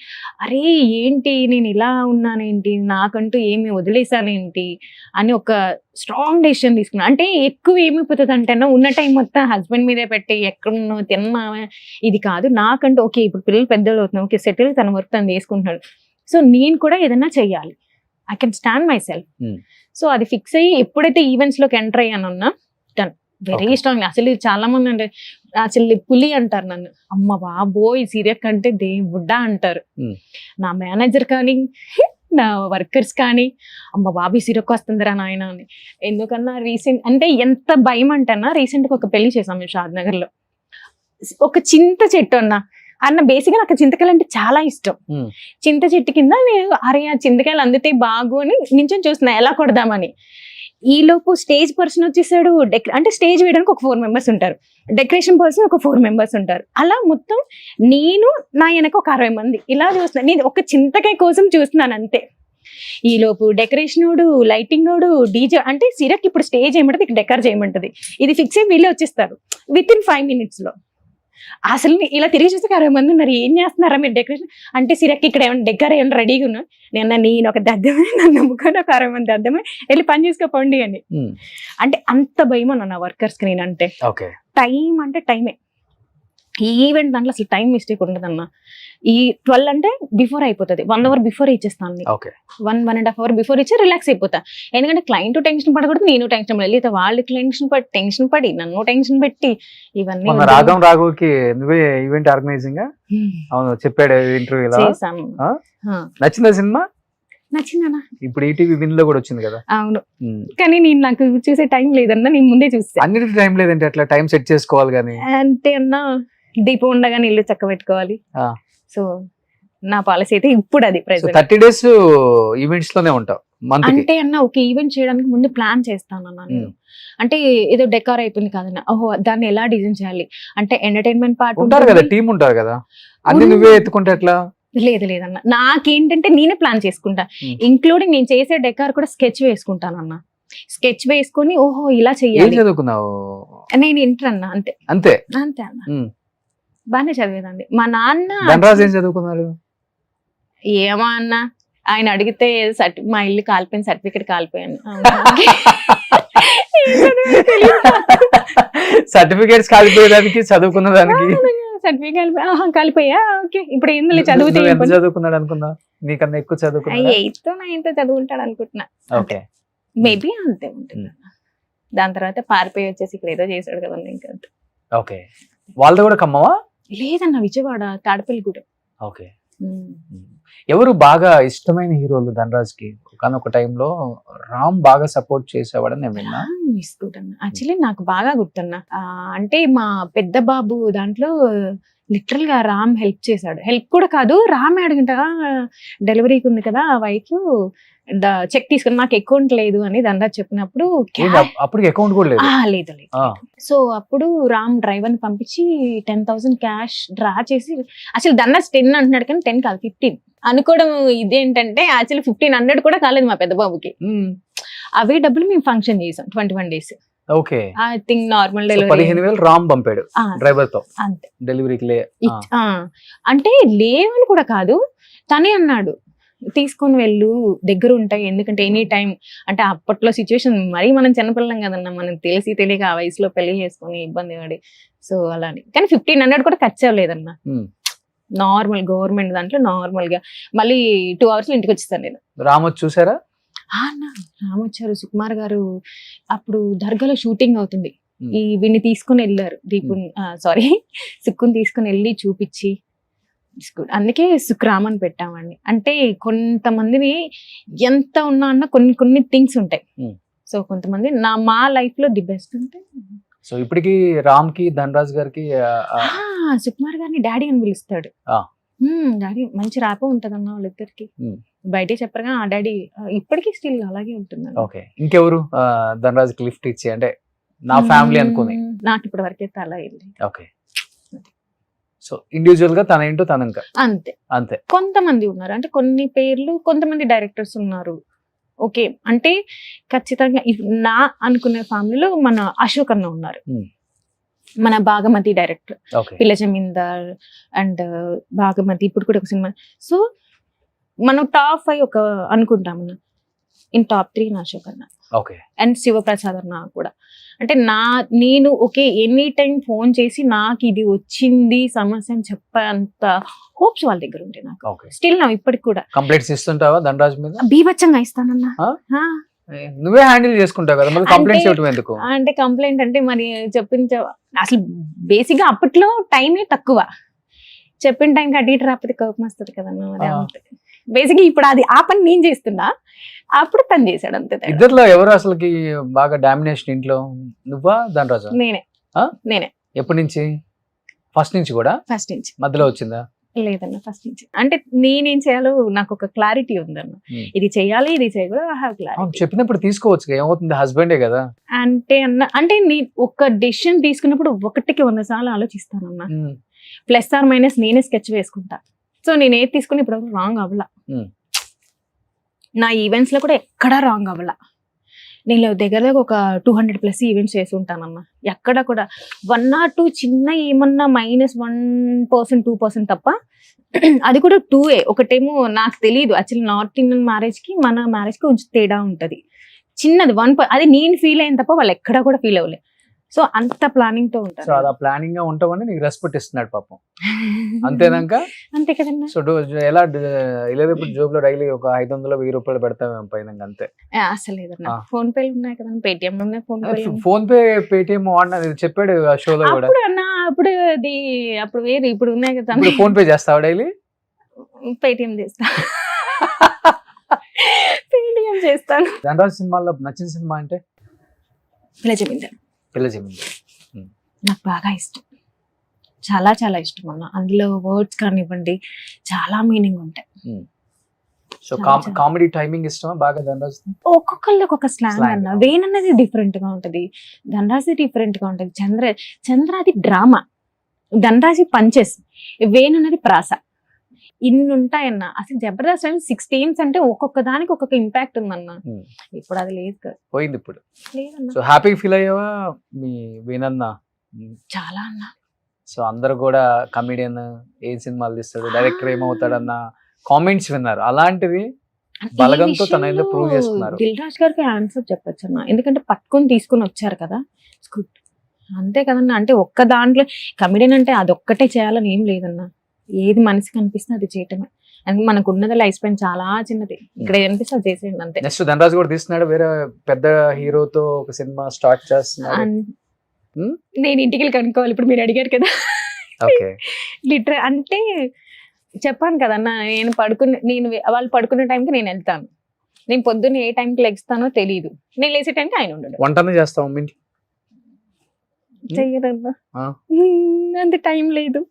అరే ఏంటి నేను ఇలా ఉన్నానేంటి, నాకంటూ ఏమి వదిలేసానేంటి అని ఒక స్ట్రాంగ్ డెసిషన్ తీసుకున్నా. అంటే ఎక్కువ ఏమైపోతుంది అంటే ఉన్న టైం మొత్తం హస్బెండ్ మీదే పెట్టి ఎక్కడున్నా తిన్నా ఇది కాదు. నాకంటూ ఓకే ఇప్పుడు పిల్లలు పెద్దలు అవుతున్నాయి, ఓకే సెటిల్, తన వర్క్ తను చేసుకుంటున్నాడు. సో నేను కూడా ఏదైనా చెయ్యాలి, I can stand my self. So అది ఫిక్స్ అయ్యి ఎప్పుడైతే ఈవెంట్స్ లోకి ఎంటర్ అయ్యానున్నా, డన్, వెరీ స్ట్రాంగ్. అసలు చాలా మంది అంటే అసలు పులి అంటారు నన్ను, అమ్మ బాబోయ్ సీరియస్ కంటే దేవుడ్డా అంటారు. నా మేనేజర్ కానీ నా వర్కర్స్ కానీ, అమ్మ బాబీ సీరియక్ వస్తుందిరా నాయన అని. ఎందుకన్నా రీసెంట్ అంటే ఎంత భయం అంటన్నా, రీసెంట్గా ఒక పెళ్లి చేసాం మేము షాద్నగర్ లో. ఒక చింత చెట్టు అన్న బేసిక్గా నాకు చింతకాయలు అంటే చాలా ఇష్టం. చింత చెట్టు కింద నేను అరే ఆ చింతకాయలు అందితే బాగు అని నించొని చూస్తున్నా ఎలా కొడదామని. ఈ లోపు స్టేజ్ పర్సన్ వచ్చేసాడు. అంటే స్టేజ్ వేయడానికి ఒక 4 members ఉంటారు, డెకరేషన్ పర్సన్ ఒక 4 members ఉంటారు. అలా మొత్తం నేను నా వెనక ఒక 60 మంది ఇలా చూస్తున్నాను. నేను ఒక చింతకాయ కోసం చూస్తున్నాను అంతే. ఈ లోపు డెకరేషన్ వాడు, లైటింగ్ వాడు, డీజే అంటే సిరక్ ఇప్పుడు స్టేజ్ ఏమంటది, డెకర్ చేయమంటది, ఇది ఫిక్స్ అయ్యి వీళ్ళే వచ్చేస్తారు విత్ ఇన్ 5 minutes లో. అసలు ఇలా తిరిగి చూస్తే 60 మంది ఉన్నారు, ఏం చేస్తున్నారా మీరు డెకరేషన్ అంటే. సిరక్ ఇక్కడ ఏమైనా డెకర్ ఏమైనా రెడీగా ఉన్నా, నేను ఒక దద్దమే, నన్ను నమ్ముకొని ఒక 60 మంది దద్దమే వెళ్ళి పని చేసుకోండి అని. అంటే అంత భయం అన్న నా వర్కర్స్ కి. నేనంటే టైం అంటే టైమే, ఈ ఈవెంట్ దాంట్లో అసలు టైం మిస్టేక్ ఉండదన్న. ఈ 12 అంటే బిఫోర్ అయిపోతుంది, 1 hour బిఫోర్ ఇచ్చేస్తాను. 1.5 hour బిఫోర్ ఇచ్చి రిలాక్స్ అయిపోతా. ఎందుకంటే క్లయింట్ టెన్షన్ పడకూడదు, నేను టెన్షన్ పడాలి, వాళ్ళు టెన్షన్ పడి నన్ను టెన్షన్ పెట్టి ఇవన్నీ. రాఘం రాఘవ్కి నువ్వే ఈవెంట్ ఆర్గనైజింగ్ అవును చెప్పాడు ఇంటర్వ్యూలో. చేశాను. నచ్చిందా సినిమా? నచ్చిందన్నా. ఇప్పుడు ఈటీవీ విన్ లో కూడా వచ్చింది కదా. అవును, కానీ నేను నాకు చూసే టైం లేదన్నా, నేను ముందే చూస్తాను. అన్నిటికీ టైం లేదంటే అట్లా టైం సెట్ చేసుకోవాలి. కానీ అంటే అన్నా దీపం ఉండగానే ఇల్లు చక్క పెట్టుకోవాలి. సో నా పాలసీ అయితే ఇప్పుడు అది 30 days ఈవెంట్స్ లోనే ఉంటావు. అంటే అన్న ఒక ఈవెంట్ చేయడానికి ముందు ప్లాన్ చేస్తాను అన్న నేను. అంటే ఏదో డెకార్ అయిపోయింది కాదన్న, ఓహో దాన్ని ఎలా డిజైన్ చేయాలి అంటే ఎంటర్టైన్మెంట్ పార్ట్ ఉంటారు కదా, టీం ఉంటారు కదా, అన్ని నువ్వే ఎత్తుకుంటే ఎట్లా? లేదన్న, నాకేంటంటే నేనే ప్లాన్ చేసుకుంటా. ఇంక్లూడింగ్ నేను చేసే డెకార్ కూడా స్కెచ్ వేసుకుంటానన్న. స్కెచ్ వేసుకొని ఓహో ఇలా చెయ్యాలి. చదువుకున్నావు? నేను ఇంటర్ అన్న. అంతే అంతే అంతే అన్న, బాగానే చదివేదండి. మా నాన్న ధనరాజ్ ఏం చదువుకున్నారు? ఏమో అన్న, ఆయన అడిగితే మా ఇల్లు కాలిపోయిన సర్టిఫికెట్ కాలిపోయాను. సర్టిఫికేట్స్ కాలిపోయేదానికి చదువుకున్న దానికి సర్టిఫికెట్ కాలిపోయా. ఓకే ఇప్పుడు ఏందో చదువుకున్నాడు అనుకున్నా, నీకన్నా ఎక్కువ చదువుకున్నా. 8th 9th చదువుకుంటాడు అనుకుంటున్నా. ఓకే మేబీ అంతే ఉంటుంది. దాని తర్వాత పారిపోయి వచ్చేసి ఇక్కడ ఏదో చేశాడు కదండి ఇంకా. ఓకే, వాళ్ళది కూడా ఖమ్మమా? లేదన్న, విజయవాడ తాడపల్లిగూడెం. ఓకే. ఎవరు బాగా ఇష్టమైన హీరోలు ధనరాజ్ కి? ఒక టైంలో రామ్ బాగా సపోర్ట్ చేసేవాడని నేను విన్నా. యాక్చువల్లీ నాకు బాగా గుర్తున్నా. అంటే మా పెద్ద బాబు దాంట్లో లిటరల్ గా రామ్ హెల్ప్ చేశాడు. హెల్ప్ కూడా కాదు, రామ్ అడిగింట డెలివరీకి ఉంది కదా వైఫ్, చెక్ తీసుకుని నాకు అకౌంట్ లేదు అని ధనరాజ్ చెప్పినప్పుడు అప్పుడు అకౌంట్ కూడా లేదు. సో అప్పుడు రామ్ డ్రైవర్ ని పంపించి 10,000 క్యాష్ డ్రా చేసి, అసలు ధనరాజ్ 10 అంటున్నాడు కానీ 10 కాదు 15 అనుకోవడం. ఇదేంటంటే యాక్చువల్లీ 1500 కూడా కాలేదు మా పెద్ద బాబుకి. అవే డబ్బులు మేము ఫంక్షన్ చేసాం 21 days. Okay, I think normal delivery 15,000 Ram పంపాడు డ్రైవర్ తో. అంతే, డెలివరీకి అంటే లేవని కూడా కాదు, తనే అన్నాడు తీసుకొని వెళ్ళు, దగ్గర ఉంటాయి. ఎందుకంటే ఎనీ టైం అంటే అప్పట్లో సిచ్యువేషన్ మరీ మనం చిన్నపిల్లం కదన్నా, మనం తెలియక ఆ వయసులో పెళ్లి చేసుకొని ఇబ్బంది పడి. సో అలాని కానీ 1500 కూడా ఖర్చు అవ్వలేదన్నా. నార్మల్ గవర్నమెంట్ దాంట్లో నార్మల్ గా మళ్ళీ 2 hours లో ఇంటికి వచ్చేస్తాను నేను. రామోజు చూసారా? అన్న రామ్ వచ్చారు, సుకుమార్ గారు అప్పుడు దర్గాలో షూటింగ్ అవుతుంది. Hmm. ఈ వీడిని తీసుకుని వెళ్ళారు, దీపుని సారీ సుక్కుని తీసుకుని వెళ్ళి చూపించి It's good. అందుకే సుక్రామ్ అని పెట్టామండి. అంటే కొంతమందిని ఎంత ఉన్నా అన్న కొన్ని కొన్ని థింగ్స్ ఉంటాయి. Hmm. సో కొంతమంది మా లైఫ్ లో ది బెస్ట్ ఉంటే సో ఇప్పటికి రామ్ కి ధనరాజ్ గారికి సుకుమార్ గారిని డాడీ అని పిలుస్తాడు. Ah. డాడీ మంచి ర్యాపో ఉంటది అన్న వాళ్ళిద్దరికి. బయటే చెప్పరుగా ఆ డాడీ ఇప్పటికీ స్టిల్ అలాగే ఉంటుంది. ఓకే, ఇంకెవరు ధనరాజ్ కి లిఫ్ట్ ఇచ్చి అంటే నా ఫ్యామిలీ అనుకుని? నాకు ఇప్పటి వరకు అయితే అలా వెళ్ళి ఓకే, సో ఇండివిజువల్ గా తన ఏంటో తన ఇంకా అంతే. అంతే. కొంతమంది ఉన్నారు అంటే కొన్ని పేర్లు, కొంతమంది డైరెక్టర్స్ ఉన్నారు. ఓకే అంటే ఖచ్చితంగా నా అనుకునే ఫ్యామిలీలో మన అశోక్ అన్న ఉన్నారు, మన భాగమతి డైరెక్టర్, ఓకే, పిల్ల జమీందార్ అండ్ భాగమతి ఇప్పుడు కూడా ఒక సినిమా. సో మనం టాప్ 5 ఒక అనుకుంటాం, ఇన్ టాప్ 3 నా అశోక్ అన్న ఓకే, అండ్ శివప్రసాద్ అన్న కూడా. అంటే నేను ఓకే ఎనీ టైం ఫోన్ చేసి నాకు ఇది వచ్చింది సమస్య అని చెప్పేంత హోప్స్ వాళ్ళ దగ్గర ఉంటాయి నాకు. ఓకే, స్టిల్ నా ఇప్పటికి కూడా కంప్లైంట్స్ ఇస్తుంటావా ధనరాజ్ మీద? బీభత్సంగా ఇస్తానన్నా. నువ్వే హ్యాండిల్ చేసుకుంటావు కదా, మళ్ళీ కంప్లైంట్స్ ఇవ్వడం ఎందుకు? అంటే కంప్లైంట్ అంటే మరి అసలు బేసిక్ గా అప్పట్లో టైమే తక్కువ, చెప్పిన టైంకి అటు ఇటు రాకపోతే కోపం వస్తుంది కదన్నా. మరి బేసిక్ గా ఇప్పుడు అది ఆ పని నేను చేస్తున్నా, అప్పుడు తను చేశాడు అంతే. ఇద్దరులో ఎవరు అసలుకి బాగా డామినేషన్ ఇంట్లో, నువ్వా ధనరాజా? నేనే. ఎప్పటి నుంచి? ఫస్ట్ నుంచి కూడా? ఫస్ట్ నుంచి. మధ్యలో వచ్చిందా? లేదన్న ఫస్ట్ నుంచి. అంటే నేనేం చేయాలో నాకు ఒక క్లారిటీ ఉందన్న, ఇది చేయాలి ఇది చేయకూడదు. I have clarity. చెప్పినప్పుడు తీసుకోవచ్చు, ఏమవుతుంది, హస్బెండే కదా. అంటే అంటే నేను ఒక డెసిషన్ తీసుకున్నప్పుడు 1కి 100 సార్లు ఆలోచిస్తానన్న. ప్లస్ ఆర్ మైనస్ నేనే స్కెచ్ వేసుకుంటా. సో నేను ఏది తీసుకుని ఇప్పుడు రాంగ్ అవ్వలా, నా ఈవెంట్స్ లో కూడా ఎక్కడా రాంగ్ అవ్వలా. నేను దగ్గర ఒక 200+ ఈవెంట్స్ చేసి ఉంటానన్న, ఎక్కడ కూడా 1 or 2 చిన్న ఏమన్నా -1% 2% తప్ప, అది కూడా 2 ఒకటేమో నాకు తెలియదు యాక్చువల్లీ నార్త్ ఇండియన్ మ్యారేజ్ కి మన మ్యారేజ్ కి కొంచెం తేడా ఉంటది, చిన్నది 1 అది నేను ఫీల్ అయిన తప్ప వాళ్ళు ఎక్కడా కూడా ఫీల్ అవ్వలేదు. సో అంత ప్లానింగ్ తో ఉంటారు. సో అలా ప్లానింగ్ గా ఉంటామని నీకు రెస్పెక్ట్ ఇస్తున్నాడు పాపం, అంతేనాక? అంతే కదన్నా. సో ఎలా వెళ్ళేటప్పుడు జోబ్ లో డైలీ ఒక 500-1000 రూపాయలు పెడతాం పైన, అంతే? అసలు లేదన్నా, ఫోన్ పే ఉన్నాయి కదా, పేటిఎం ఉన్నాయి, ఫోన్ పే పేటిఎం వాడినది చెప్పాడు ఆ షోలో కూడా. అప్పుడు అది అప్పుడు వేరు, ఇప్పుడు ఉన్నాయి కదా. ఫోన్ పే చేస్తావా డైలీ? పేటిఎం చేస్తా. పేటిఎం చేస్తాను. ధనరాజ్ సినిమాలో నచ్చిన సినిమా అంటే? పిల్ల జమీందార్. పిల్ల జమీందార్ నాకు బాగా ఇష్టం, చాలా చాలా ఇష్టం అన్న. అందులో వర్డ్స్ కానివ్వండి చాలా మీనింగ్ ఉంటాయి. సో కామెడీ టైమింగ్ ఇష్టమా బాగా ధనరాజ్? ఒక్కొక్కళ్ళు ఒక్కొక్క స్లాంగ్ అన్న. వేన్ అన్నది డిఫరెంట్ గా ఉంటది, ధనరాజ్ డిఫరెంట్ గా ఉంటది, చంద్ర అది డ్రామా, ధనరాజ్ పంచెస్, వేన్ అన్నది ప్రాస. ఇన్ని ఉంటాయన్న. అసలు జబర్దస్త్ 16 అంటే ఒక్కొక్క దానికి ఒక్కొక్క ఇంపాక్ట్ ఉందన్న. ఇప్పుడు అది లేదు కదా, పోయింది ఇప్పుడు. సో హ్యాపీ ఫీల్ అయ్యావా మీ వేనన్న? చాలా అన్న. సో అందరు కూడా కమెడియన్ ఏం సినిమాలు తీస్తాడు, డైరెక్టర్ ఏమవుతాడన్న కామెంట్స్ విన్నారు, అలాంటిది బలగంతో తన ఏదో ప్రూవ్ చేస్తున్నారు. దిల్ రాజు గారికి ఆన్సర్ చెప్పొచ్చు అన్న, ఎందుకంటే పట్టుకొని తీసుకుని వచ్చారు కదా, అంతే కదన్నా. అంటే ఒక్క దాంట్లో కమెడియన్ అంటే అదొక్కటే చేయాలని ఏం లేదన్నా, ఏది మనసుకి అనిపిస్తే అది చేయటమే. అందుకే మనకు ఉన్నది లైఫ్ స్పాన్ చాలా చిన్నది, ఇక్కడ ఏమనిపిస్తే అది చేసేయండి అంతే. నెక్స్ట్ ధనరాజ్ కూడా తీస్తున్నాడు, వేరే పెద్ద హీరోతో ఒక సినిమా స్టార్ట్ చేస్తున్నాడు. నేను ఇంటికి కనుక్కోవాలి, ఇప్పుడు మీరు అడిగారు కదా. లిటరల్ అంటే చెప్పాను కదన్న, నేను వాళ్ళు పడుకునే టైంకి నేను వెళ్తాను, నేను పొద్దున్న ఏ టైంకి లెగిస్తానో తెలియదు, నేను లేచే టైంకి ఆయన ఉండడు. వంటనే చేస్తాం చెయ్యదన్నా, అంత టైం లేదు.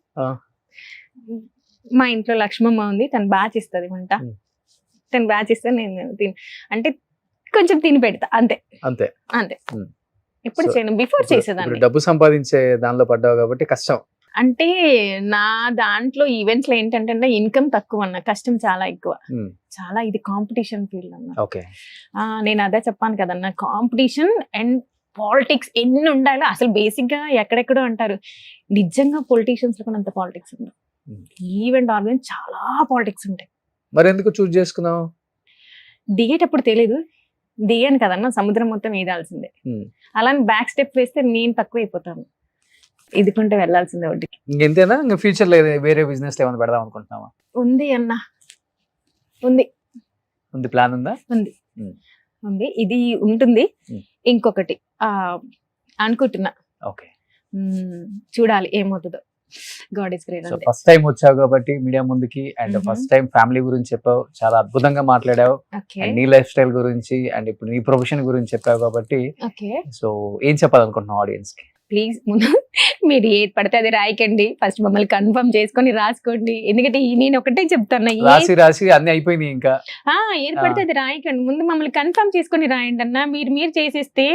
మా ఇంట్లో లక్ష్మమ్మ ఉంది, తను బాగా చేస్తుంది వంట, తను బాగా చేస్తే నేను అంటే కొంచెం తిని పెడతా అంతే అంతే అంతే. ఇప్పుడు చేయను, బిఫోర్ చేసేదాన్ని. డబ్బు సంపాదించే దానిలో పడ్డావు కాబట్టి కష్టం. అంటే నా దాంట్లో ఈవెంట్స్ లో ఏంటంటే ఇన్కమ్ తక్కువ అన్న, కష్టం చాలా ఎక్కువ. చాలా ఇది కాంపిటీషన్ ఫీల్డ్ అన్న. నేను అదే చెప్పాను కదన్న, కాంపిటీషన్ అండ్ పాలిటిక్స్ ఎన్ని ఉండాలో. అసలు బేసిక్ గా ఎక్కడెక్కడో అంటారు, నిజంగా పొలిటీషియన్స్ లో కూడా అంత పాలిటిక్స్ ఉండవు. ఈవెంట్ ఆర్గనైజ్ చాలా పాలిటిక్స్ ఉంటాయి. మరి ఎందుకు చూస్ చేసుకున్నావు? దిగేటప్పుడు తెలీదు, దిగాను కదన్నా, సముద్రం మొత్తం ఈదాల్సిందే. అలానే బ్యాక్ స్టెప్ వేస్తే నేను తక్కువ అయిపోతాను, ఇదికుంటే వెళ్లాల్సిందే ఒడ్డుకి. ఇంకెంతేనా? ఇంకా ఫ్యూచర్ లో వేరే బిజినెస్ ఏమైనా పెడదాం అనుకుంటున్నావా? ఉంది అన్న, ఉంది. ఉంది, ప్లాన్ ఉందా? ఉంది, ఇది ఉంటుంది. Hmm. ఇంకొకటి అనుకుంటున్నా, ఓకే. చూడాలి ఏమవుతుందో. God is great. So first time వచ్చావు కాబట్టి మీడియా ముందుకి, అండ్ ఫస్ట్ టైం ఫ్యామిలీ గురించి చెప్పావు, చాలా అద్భుతంగా మాట్లాడావు. అండ్ నీ లైఫ్ స్టైల్ గురించి అండ్ ఇప్పుడు నీ ప్రొఫెషన్ గురించి చెప్పావు కాబట్టి, సో ఏం చెప్పాలనుకుంటున్నావు ఆడియన్స్ కి? ప్లీజ్ ముందు మీరు ఏది పడితే అది రాయకండి, ఫస్ట్ మమ్మల్ని కన్ఫర్మ్ చేసుకొని రాసుకోండి. ఎందుకంటే నేను ఒకటే చెప్తాను, రాసి అన్ని అయిపోయినాయి, ఇంకా ఏది పడితే అది రాయకండి, ముందు మమ్మల్ని కన్ఫర్మ్ చేసుకొని రాయండి అన్న. మీరు చేసేస్తే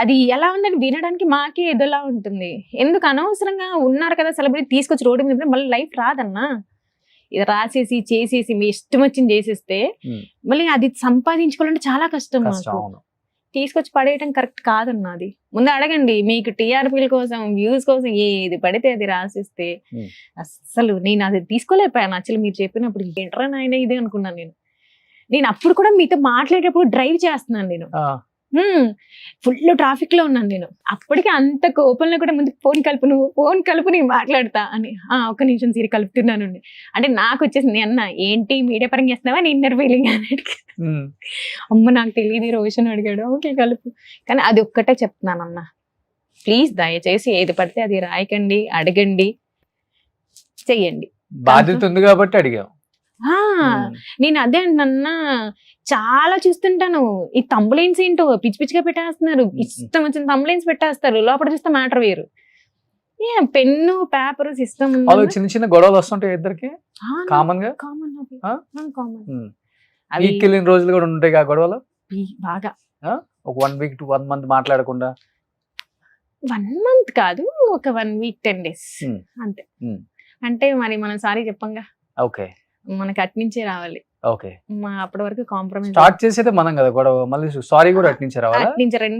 అది ఎలా ఉందని వినడానికి మాకే ఏదోలా ఉంటుంది. ఎందుకు అనవసరంగా ఉన్నారు కదా సెలబ్రిటీ తీసుకొచ్చి రోడ్డు మీద మళ్ళీ లైఫ్ రాదన్నా. ఇది రాసేసి చేసేసి మీ ఇష్టం వచ్చింది చేసేస్తే మళ్ళీ అది సంపాదించుకోవాలంటే చాలా కష్టం. మాకు తీసుకొచ్చి పడేయటం కరెక్ట్ కాదన్న. అది ముందు అడగండి, మీకు టీఆర్పీల కోసం వ్యూస్ కోసం ఏది పడితే అది రాసిస్తే అస్సలు నేను అది తీసుకోలేకపోయాను. యాక్చువల్లీ మీరు చెప్పినప్పుడు ఏంట్రా నాయన ఇది అనుకున్నాను. నేను అప్పుడు కూడా మీతో మాట్లాడేటప్పుడు డ్రైవ్ చేస్తున్నాను, నేను ఫుల్ ట్రాఫిక్ లో ఉన్నాను. నేను అప్పటికి అంత కోపంలో కూడా ముందు ఫోన్ కలుపు నేను మాట్లాడతా అని, ఒక్క నిమిషం సిరి కలుపుతున్నాను అంటే నాకు వచ్చేసింది, అన్న ఏంటి మీడియా పరంగా చేస్తున్నావా నీ ఇన్నర్ ఫీలింగ్ అని అడిగాను. అమ్మ నాకు తెలియదు రోషన్ అడిగాడు, ఓకే కలుపు. కానీ అది ఒక్కటే చెప్తున్నాను అన్న, ప్లీజ్ దయచేసి ఏది పడితే అది రాయకండి, అడగండి, చెయ్యండి. బాధ్యత ఉంది కాబట్టి అడిగాం. నేను అదే అంటున్నా, చాలా చూస్తుంటాను ఈ తంబులైన్స్ ఏంటో పిచ్చి పిచ్చిగా పెట్టేస్తున్నారు, ఇష్టం వచ్చిన తంబులైన్స్ పెట్టేస్తారు, లోపల చూస్తే మ్యాటర్ వేరు. పెన్ను పేపర్ సిస్టమ్ చిన్న చిన్న గొడవలు వస్తుంటాయి ఇద్దరికి, కామన్ గా వెళ్ళిన రోజులు కూడా ఉంటాయి ఆ గొడవలు బాగా. ఒక 1 week to 1 month మాట్లాడకుండా, 1 month కాదు, ఒక 1 week 10 days అంతే. అంటే మరి మనం సారీ చెప్పంగా, ఓకే మనకి అట్నుంచే రావాలి. ఓకే, అప్పటి వరకు కాంప్రమైజ్ స్టార్ట్ చేసేది మనం కదా గొడవ, మళ్ళీ సారీ కూడా అట్నుంచి రావాలి,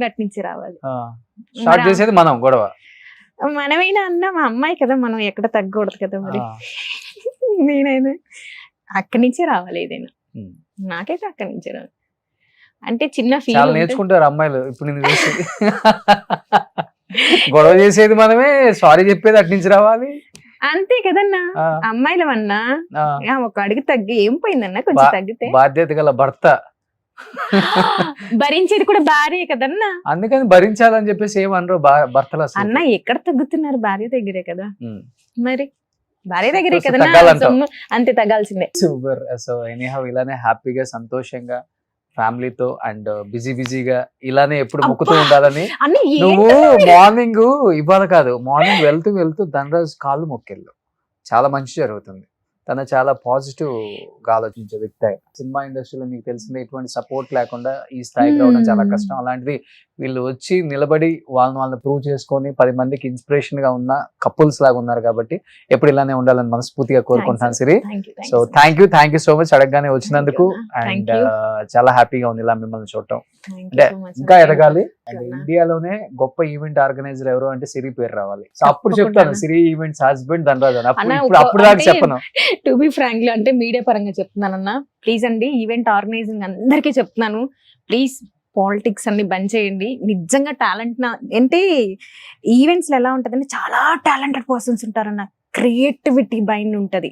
అట్నుంచి రావాలి. స్టార్ట్ చేసేది మనం గొడవ, మనమైనా అన్న మా అమ్మాయి కదా, మనం ఎక్కడ తగ్గకూడదు కదా. మరి నేనైనా అక్కడి నుంచే రావాలి, ఏదైనా నాకైతే అక్కడి నుంచే రావాలి. అంటే చిన్న ఫీల్ నేర్చుకుంటారు అమ్మాయిలు ఇప్పుడు నేను చూసి. గొడవ చేసేది మనమే, సారీ చెప్పేది అట్నుంచి రావాలి, అంతే కదన్నా. అమ్మాయిల అన్నా ఒక అడుగు తగ్గి ఏం పోయిందన్నా, కొంచెం తగ్గితే బాధ్యత గల భర్త భరించేది కూడా భార్య కదన్నా, అందుకని భరించాలని చెప్పేసి ఏమనరు భర్తలు. అన్న ఎక్కడ తగ్గుతున్నారు, భార్య దగ్గరే కదా. మరి భార్య దగ్గరే కదా, అంతే తగ్గాల్సిందే. సూపర్. సో ఎనీహౌ ఇలానే హ్యాపీగా సంతోషంగా ఫ్యామిలీతో అండ్ బిజీగా ఇలానే ఎప్పుడు మొక్కుతూ ఉండాలని. నువ్వు మార్నింగ్ ఇవాళ కాదు, మార్నింగ్ వెళ్తూ ధనరాజ్ కాళ్ళు మొక్కెళ్ళు, చాలా మంచి జరుగుతుంది. తన చాలా పాజిటివ్ గా ఆలోచించే వ్యక్తి. సినిమా ఇండస్ట్రీలో మీకు తెలిసిందే, ఎటువంటి సపోర్ట్ లేకుండా ఈ స్థాయికి రావడం చాలా కష్టం. అలాంటిది వీళ్ళు వచ్చి నిలబడి వాళ్ళని ప్రూవ్ చేసుకొని 10 మందికి ఇన్స్పిరేషన్ గా ఉన్న కపుల్స్ లాగా ఉన్నారు కాబట్టి ఎప్పుడు ఇలానే ఉండాలని మనస్ఫూర్తిగా కోరుకుంటున్నాను Siri. So thank you so much అడగగానే వచ్చినందుకు. అండ్ చాలా హ్యాపీగా ఉంది ఇలా మిమ్మల్ని చూడటం. అంటే ఇంకా ఎదగాలి. అండ్ ఇండియాలోనే గొప్ప ఈవెంట్ ఆర్గనైజర్ ఎవరు అంటే సిరి పేరు రావాలి. సో అప్పుడు చెప్తాను సిరి ఈవెంట్స్ హస్బెండ్ ధనరాజ్ అని. అప్పుడు దాకా చెప్పను. టు బి ఫ్రాంక్లీ అంటే మీడియా పరంగా చెప్తున్నానన్నా, ప్లీజ్ అండి ఈవెంట్ ఆర్గనైజింగ్ అందరికీ చెప్తున్నాను, ప్లీజ్ పాలిటిక్స్ అన్ని బంద్ చేయండి. నిజంగా టాలెంట్ అంటే ఈవెంట్స్ లో ఎలా ఉంటదంటే చాలా టాలెంటెడ్ పర్సన్స్ ఉంటారన్న, క్రియేటివిటీ మైండ్ ఉంటది,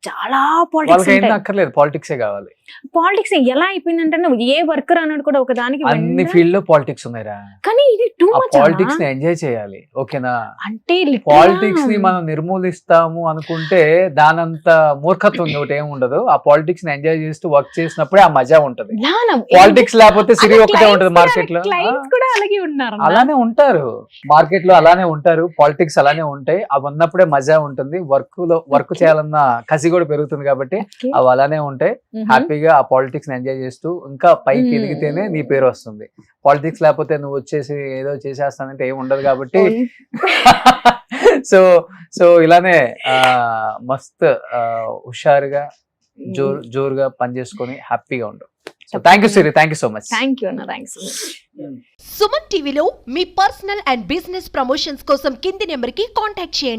చాలా పాలిటిక్స్ కావాలి. పాలిటిక్స్ ఎలా అయిపోయిందంటే ఏ వర్కర్ అన్నాడు కూడా ఒక దానికి అన్ని ఫీల్డ్ లో పాలిటిక్స్ ఉన్నాయిరా, కానీ ఇది టూ మచ్. పాలిటిక్స్ ని ఎంజాయ్ చేయాలి, ఓకేనా? అంటే పాలిటిక్స్ ని మనం నిర్మూలిస్తాము అనుకుంటే దానంత మూర్ఖత్వం ఒకటి ఏమి ఉండదు. ఆ పాలిటిక్స్ ని ఎంజాయ్ చేస్తూ వర్క్ చేసినప్పుడే ఆ మజా ఉంటది. పాలిటిక్స్ లేకపోతే సిరి ఒకటే ఉంటది మార్కెట్ లో. అలానే ఉంటారు మార్కెట్ లో, అలానే ఉంటారు. పాలిటిక్స్ అలానే ఉంటాయి. అవి ఉన్నప్పుడే మజా ఉంటుంది. వర్క్ చేయాలన్న కసి కూడా పెరుగుతుంది కాబట్టి అవి అలానే ఉంటాయి. హ్యాపీగా ఆ పాలిటిక్స్ ని ఎంజాయ్ చేస్తూ ఇంకా పైకి ఎదిగితేనే నీ పేరు వస్తుంది. పాలిటిక్స్ లేకపోతే నువ్వు వచ్చేసి ఏదో చేసేస్తానంటే ఏమి ఉండదు కాబట్టి సో ఇలానే మస్త్ హుషారుగా జోరుగా పనిచేసుకొని హ్యాపీగా ఉండు. Thank you Siri, thank you so much. Thank you అన్న, థ్యాంక్స్. సుమన్ టీవీలో మీ పర్సనల్ అండ్ బిజినెస్ ప్రమోషన్స్ కోసం కింది నెంబర్ కి కాంటాక్ట్ చేయండి.